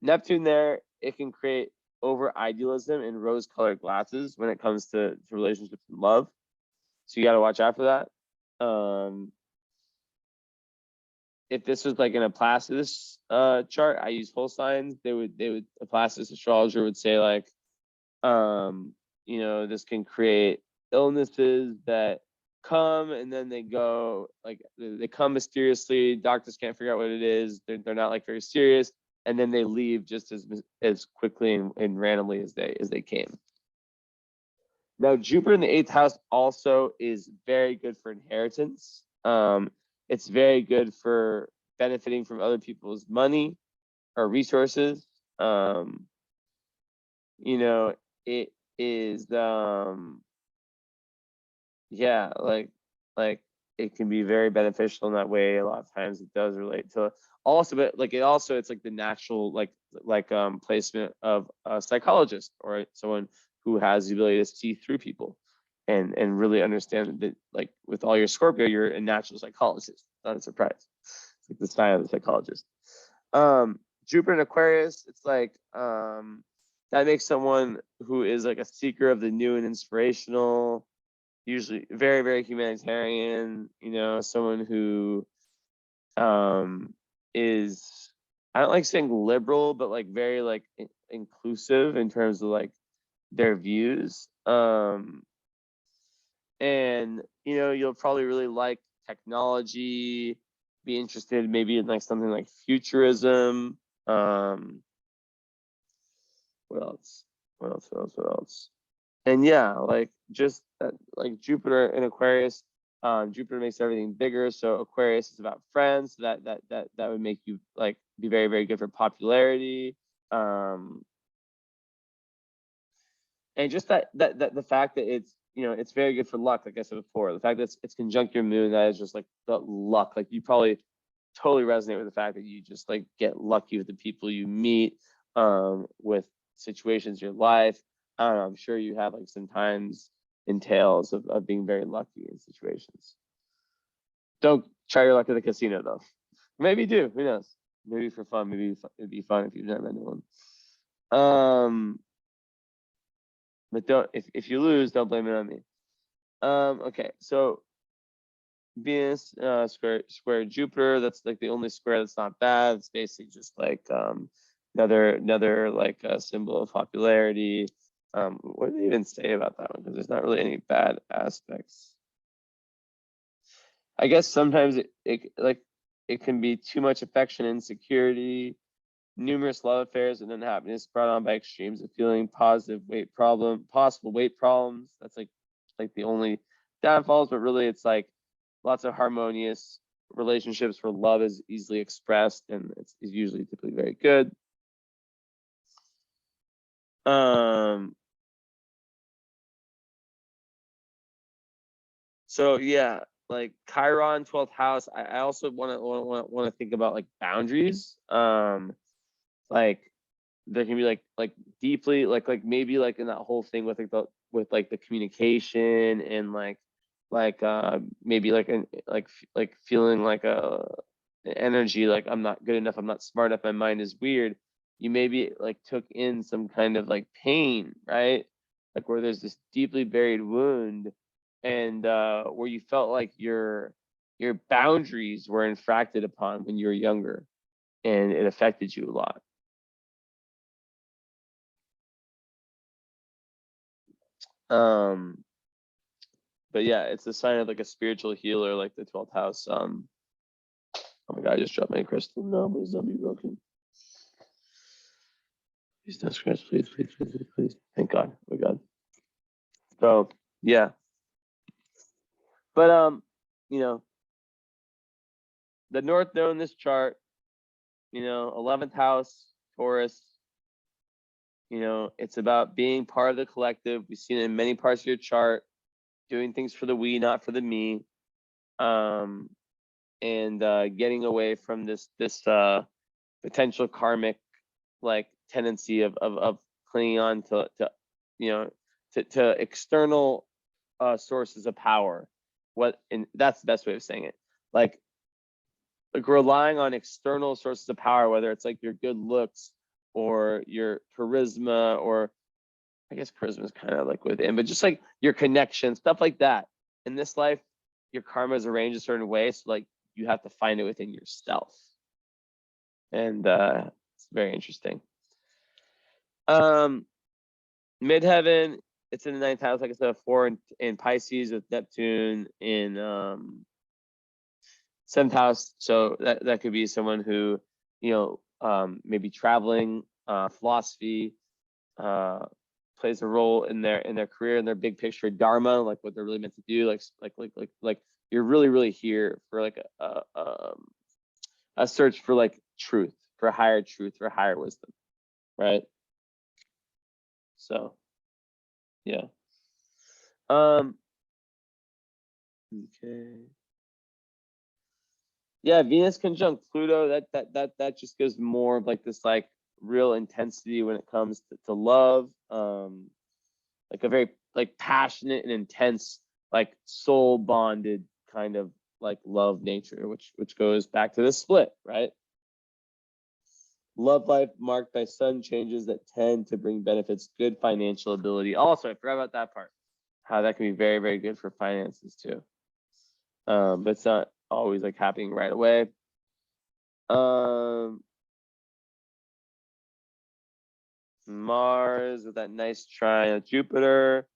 Neptune there, it can create over idealism and rose-colored glasses when it comes to relationships and love. So you got to watch out for that. If this was like in a Placidus chart, I use whole signs. They would a Placidus astrologer would say like, you know, this can create illnesses that come and then they go, like they come mysteriously. Doctors can't figure out what it is. They're not like very serious, and then they leave just as quickly and randomly as they came. Now, Jupiter in the eighth house also is very good for inheritance. It's very good for benefiting from other people's money or resources. You know, it is yeah, like it can be very beneficial in that way. A lot of times it does relate to also, but like it's like the natural placement of a psychologist or someone who has the ability to see through people and really understand that, like with all your Scorpio, you're a natural psychologist. Not a surprise. It's like the sign of the psychologist. Jupiter in Aquarius, it's like that makes someone who is like a seeker of the new and inspirational, usually very, very humanitarian, you know, someone who is, I don't like saying liberal, but like very like inclusive in terms of like their views. And you know, you'll probably really like technology, be interested maybe in like something like futurism. What else? What else? And yeah, like just like Jupiter in Aquarius, Jupiter makes everything bigger. So Aquarius is about friends. So that would make you like be very, very good for popularity. And just that the fact that it's, you know, it's very good for luck, like I said before. The fact that it's conjunct your moon, that is just like the luck. Like you probably totally resonate with the fact that you just like get lucky with the people you meet, with situations in your life. I don't know, I'm sure you have like some times in tales of being very lucky in situations. Don't try your luck at the casino though. Maybe do, who knows? Maybe for fun, maybe it'd be fun if you've never been to one. But don't, if you lose, don't blame it on me. Okay, so Venus square Jupiter. That's like the only square that's not bad. It's basically just like another like symbol of popularity. What do they even say about that one? Because there's not really any bad aspects. I guess sometimes it can be too much affection and insecurity, numerous love affairs and unhappiness brought on by extremes of feeling, possible weight problems. That's like the only downfalls, but really it's like lots of harmonious relationships where love is easily expressed and it's usually typically very good. So yeah, like Chiron, 12th house. I also want to think about like boundaries. Like there can be like deeply like maybe like in that whole thing with like the communication and like maybe like feeling like a energy like I'm not good enough, I'm not smart enough, my mind is weird. You maybe like took in some kind of like pain, right? Like where there's this deeply buried wound and where you felt like your boundaries were infracted upon when you were younger and it affected you a lot. But yeah, it's a sign of like a spiritual healer, like the 12th house. Oh my god, I just dropped my crystal. No, please don't be broken. Please don't scratch, please. Thank God. Oh my god. So yeah. But you know, the North Node in this chart, 11th house, Taurus, it's about being part of the collective. We've seen it in many parts of your chart, doing things for the we, not for the me. And getting away from this potential karmic like tendency of clinging on to external sources of power. And that's the best way of saying it. Like relying on external sources of power, whether it's like your good looks or your charisma, or I guess charisma is kind of like within, but just like your connection, stuff like that. In this life, your karma is arranged a certain way, so like you have to find it within yourself. And it's very interesting. Midheaven, it's in the 9th house, like I said, 4 in Pisces with Neptune in 7th house. So that could be someone who, maybe traveling, philosophy, plays a role in their career, in their big picture dharma, like what they're really meant to do. Like you're really here for like a search for like truth, for higher wisdom, right? So yeah. Okay. Yeah, Venus conjunct Pluto, that just gives more of like this like real intensity when it comes to love. Like a very like passionate and intense, like soul bonded kind of like love nature, which goes back to the split, right? Love life marked by sudden changes that tend to bring benefits, good financial ability. Also, I forgot about that part, how that can be very, very good for finances too. But it's not always like happening right away. Mars with that nice trine of Jupiter,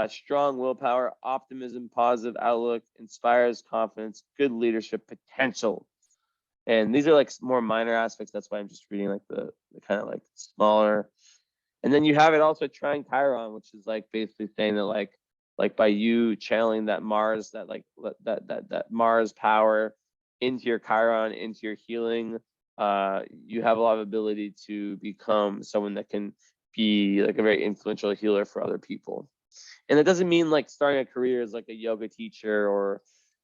strong willpower, optimism, positive outlook, inspires confidence, good leadership potential. And these are like more minor aspects. That's why I'm just reading like the kind of like smaller. And then you have it also trying Chiron, which is like basically saying that like by you channeling that Mars, that Mars power into your Chiron, into your healing, you have a lot of ability to become someone that can be like a very influential healer for other people. And it doesn't mean like starting a career as like a yoga teacher or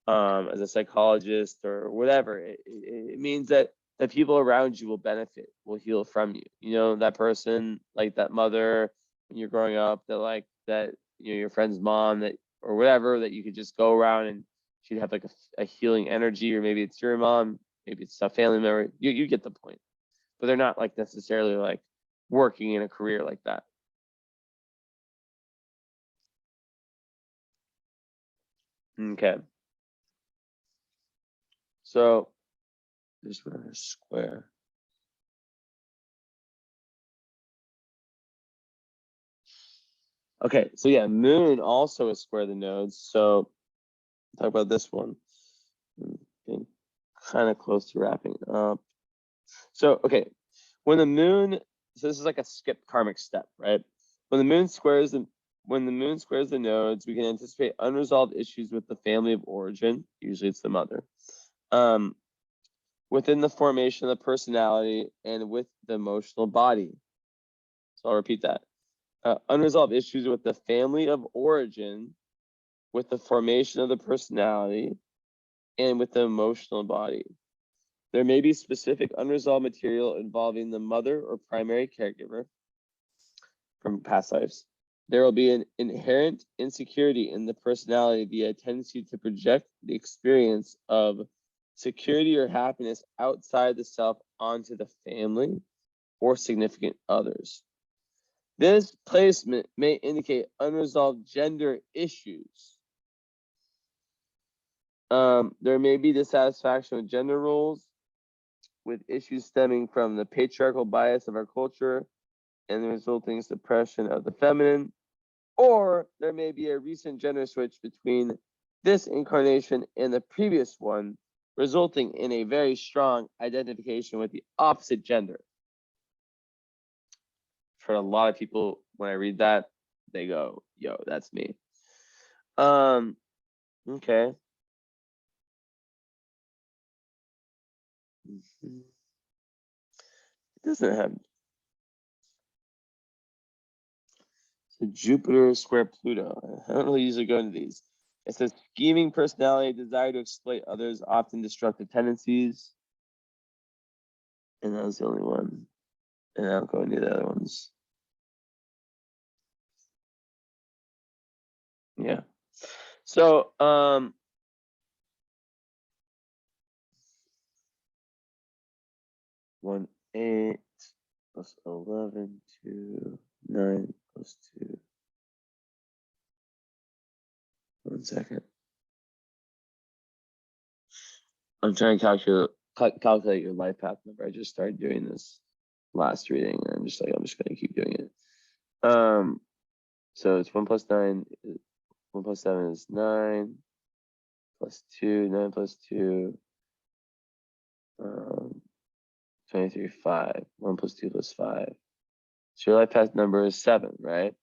as a psychologist or whatever. It means that the people around you will benefit, will heal from you. That person, like that mother when you're growing up, that your friend's mom, that or whatever, that you could just go around and she'd have like a healing energy, or maybe it's your mom, maybe it's a family member. You get the point. But they're not like necessarily like working in a career like that. Okay. So just put a square. Okay, so yeah, moon also is square the nodes. So talk about this one. Getting kind of close to wrapping up. So okay, when the moon, so this is like a skipped karmic step, right? When the moon squares the nodes, we can anticipate unresolved issues with the family of origin. Usually it's the mother. Within the formation of the personality and with the emotional body. So I'll repeat that. Unresolved issues with the family of origin, with the formation of the personality, and with the emotional body. There may be specific unresolved material involving the mother or primary caregiver from past lives. There will be an inherent insecurity in the personality via a tendency to project the experience of security or happiness outside the self onto the family or significant others. This placement may indicate unresolved gender issues. There may be dissatisfaction with gender roles, with issues stemming from the patriarchal bias of our culture and the resulting suppression of the feminine, or there may be a recent gender switch between this incarnation and the previous one, resulting in a very strong identification with the opposite gender. For a lot of people, when I read that, they go, yo, that's me. Okay. It doesn't have. So Jupiter square Pluto. I don't really usually go into these. It says scheming personality, desire to exploit others, often destructive tendencies. And that was the only one. And I don't go into the other ones. Yeah. So 1, 8 plus 11, 2, 9 plus 2. 1 second. I'm trying to calculate your life path number. I just started doing this last reading. And I'm just gonna keep doing it. So it's 1 plus 9. 1 plus 7 is 9. Plus 2, 9 plus 2. 23, 5. 1 plus 2 plus 5. So your life path number is 7, right?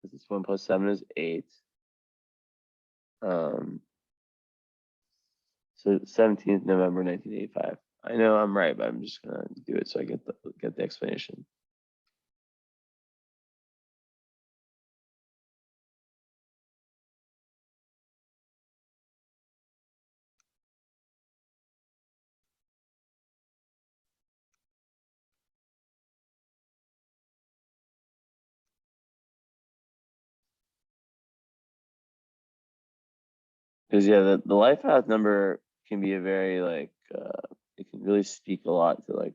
Because it's 1 plus 7 is 8. So 17th November 1985. I know I'm right, but I'm just gonna do it so I get the explanation. Because yeah, the life path number can be a very like it can really speak a lot to like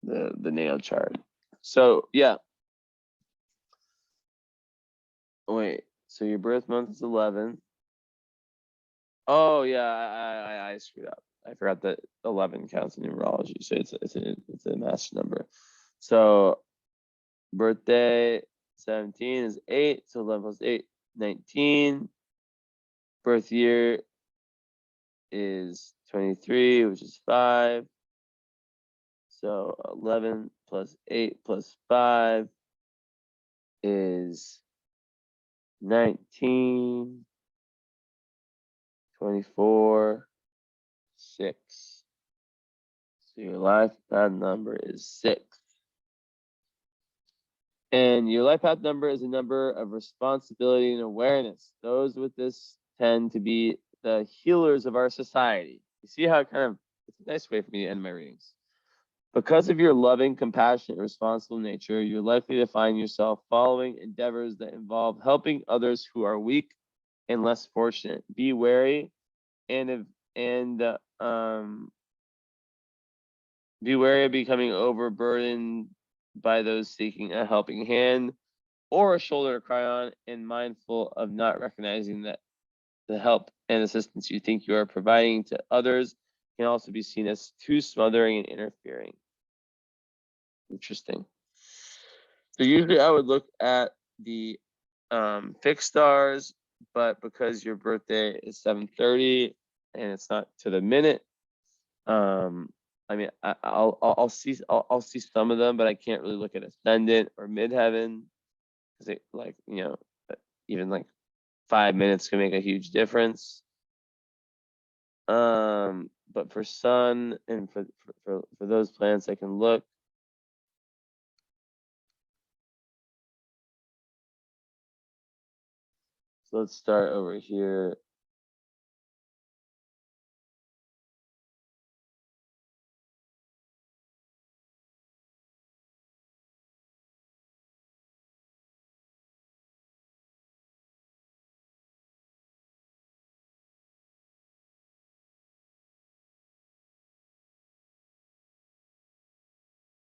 the natal chart. So yeah. Wait, so your birth month is 11. Oh yeah, I screwed up. I forgot that 11 counts in numerology, so it's a master number. So birthday 17 is 8, so 11 plus 8, 19. Birth year is 23, which is 5. So 11 plus 8 plus 5 is 19, 24, 6. So your life path number is 6. And your life path number is a number of responsibility and awareness. Those with this tend to be the healers of our society. You see how it's a nice way for me to end my readings. Because of your loving, compassionate, responsible nature, you're likely to find yourself following endeavors that involve helping others who are weak and less fortunate. Be wary and be wary of becoming overburdened by those seeking a helping hand or a shoulder to cry on, and mindful of not recognizing that the help and assistance you think you are providing to others can also be seen as too smothering and interfering. Interesting. So usually I would look at the fixed stars, but because your birthday is 7:30 and it's not to the minute, I mean, I'll see some of them, but I can't really look at ascendant or midheaven because it, like, you know, even like 5 minutes can make a huge difference. But for sun and for those planets, I can look. So let's start over here.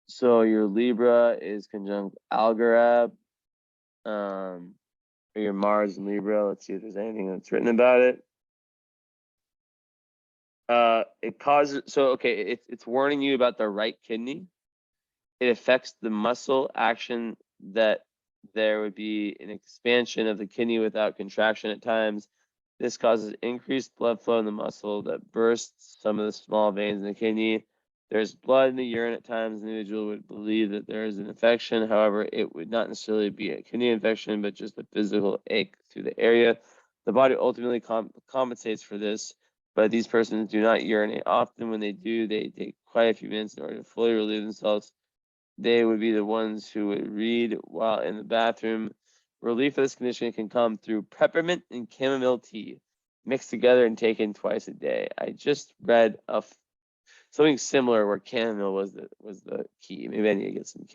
So your Libra is conjunct Algorab, or your Mars in Libra. Let's see if there's anything that's written about it. It causes, so okay, it's warning you about the right kidney. It affects the muscle action that there would be an expansion of the kidney without contraction at times. This causes increased blood flow in the muscle that bursts some of the small veins in the kidney. There's blood in the urine at times. The individual would believe that there is an infection. However, it would not necessarily be a kidney infection, but just a physical ache through the area. The body ultimately compensates for this, but these persons do not urinate often. When they do, they take quite a few minutes in order to fully relieve themselves. They would be the ones who would read while in the bathroom. Relief of this condition can come through peppermint and chamomile tea mixed together and taken twice a day. I just read something similar where chamomile was the key. Maybe I need to get some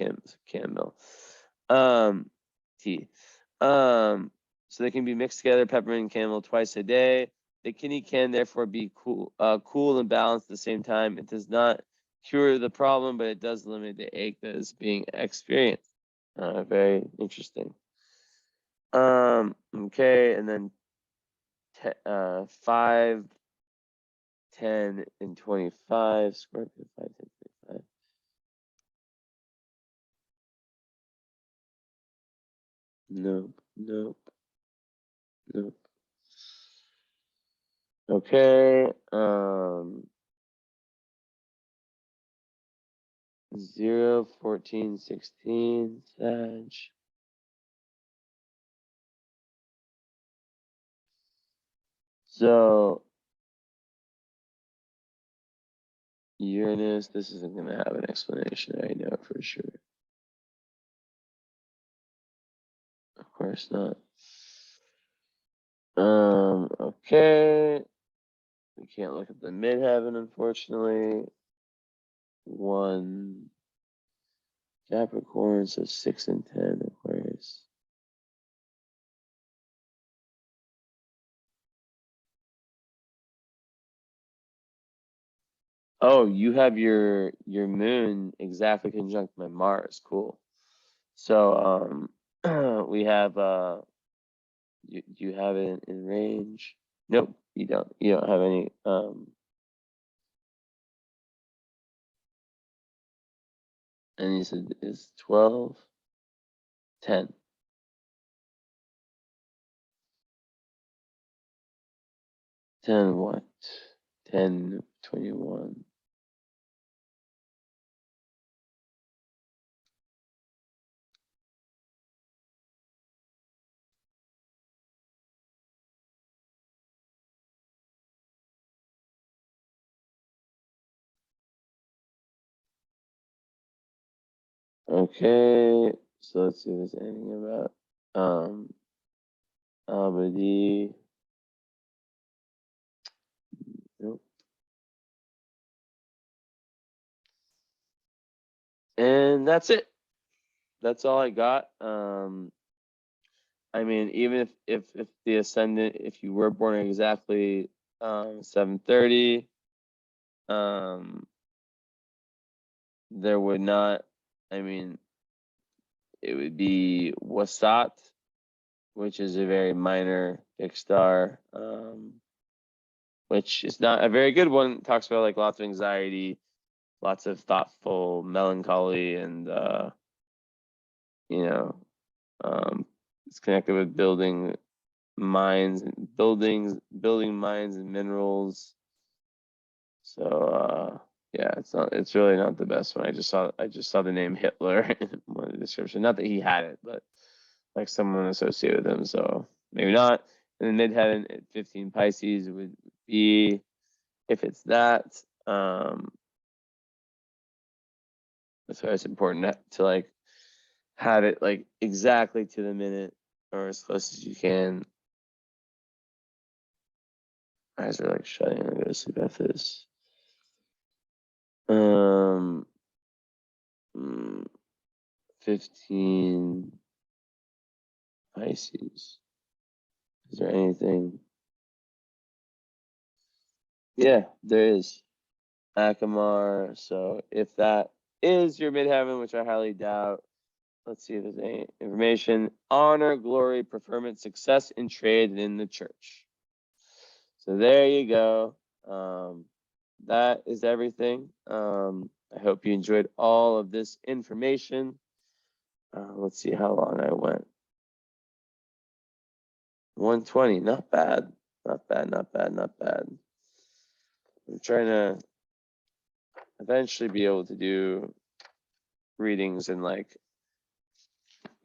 chamomile tea. So they can be mixed together, peppermint and chamomile, twice a day. The kidney can therefore be cool and balanced at the same time. It does not cure the problem, but it does eliminate the ache that is being experienced. Very interesting. Okay, and then 5, 10, and 25. Scorpio 5, 10, 25. Nope, nope, nope. Okay. 0, 14, 16, Sag. So Uranus, this isn't going to have an explanation, I know for sure. Of course not. Okay. We can't look at the midheaven, unfortunately. 1 Capricorn, so 6 and 10 Aquarius. Oh, you have your moon exactly conjunct my Mars. Cool. So we have you have it in range. Nope, you don't. You don't have any and you said it's 12, 10. 10 what? 10, 21. Okay, so let's see if there's anything about Abadi. Nope. And that's it. That's all I got. I mean, even if the ascendant, if you were born exactly 7:30, there would not, I mean, it would be Wasat, which is a very minor fixed star. which is not a very good one. It talks about like lots of anxiety, lots of thoughtful melancholy, and it's connected with building minds and building minds and minerals. So yeah, it's really not the best one. I just saw the name Hitler in one of the description. Not that he had it, but like someone associated with him. So maybe not. And then midheaven at 15 Pisces would be, if it's that, that's why it's important to like have it like exactly to the minute or as close as you can. Eyes are like shutting. I'm gonna go to sleep after this. 15 Pisces. Is there anything? Yeah, there is. Akamar. So if that is your midheaven, which I highly doubt, let's see if there's any information. Honor, glory, preferment, success in trade and in the church. So there you go. That is everything. I hope you enjoyed all of this information. Let's see how long I went. 120, not bad. Not bad, not bad, not bad. I'm trying to eventually be able to do readings in like,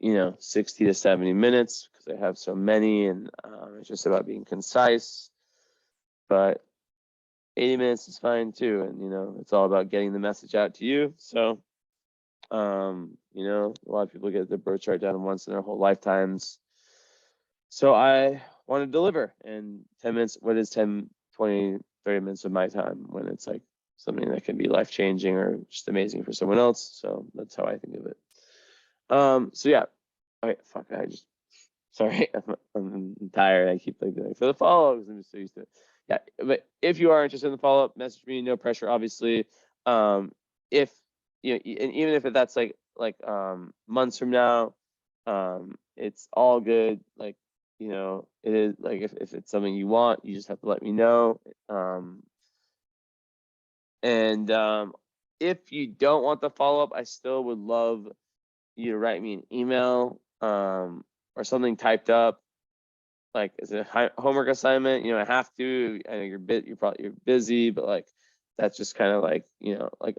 60 to 70 minutes because I have so many, and it's just about being concise. But 80 minutes is fine too, and it's all about getting the message out to you. So a lot of people get their birth chart done once in their whole lifetimes. So I want to deliver in 10 minutes. What is 10, 20, 30 minutes of my time when it's like something that can be life-changing or just amazing for someone else? So that's how I think of it. So yeah. Okay, fuck, sorry, I'm tired. I keep like for the follow-ups, I'm just so used to it. Yeah, but if you are interested in the follow-up, message me, no pressure, obviously. If and even if that's like months from now, it's all good. Like, it is like if it's something you want, you just have to let me know. And if you don't want the follow-up, I still would love you to write me an email or something typed up, like as a homework assignment. I have to. I know you're busy, but like that's just kind of like like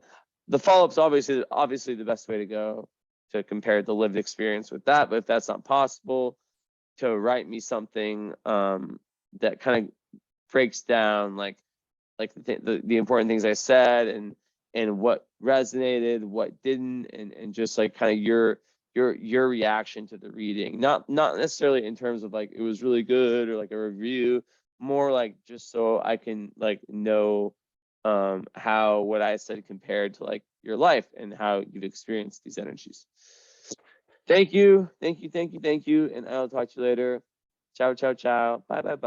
the follow-up's obviously the best way to go to compare the lived experience with that. But if that's not possible, to write me something that kind of breaks down like the important things I said and what resonated, what didn't, and just like kind of your reaction to the reading. Not necessarily in terms of like it was really good or like a review, more like just so I can like know how what I said compared to like your life and how you've experienced these energies. Thank you. And I'll talk to you later. Ciao, ciao, ciao. Bye, bye, bye.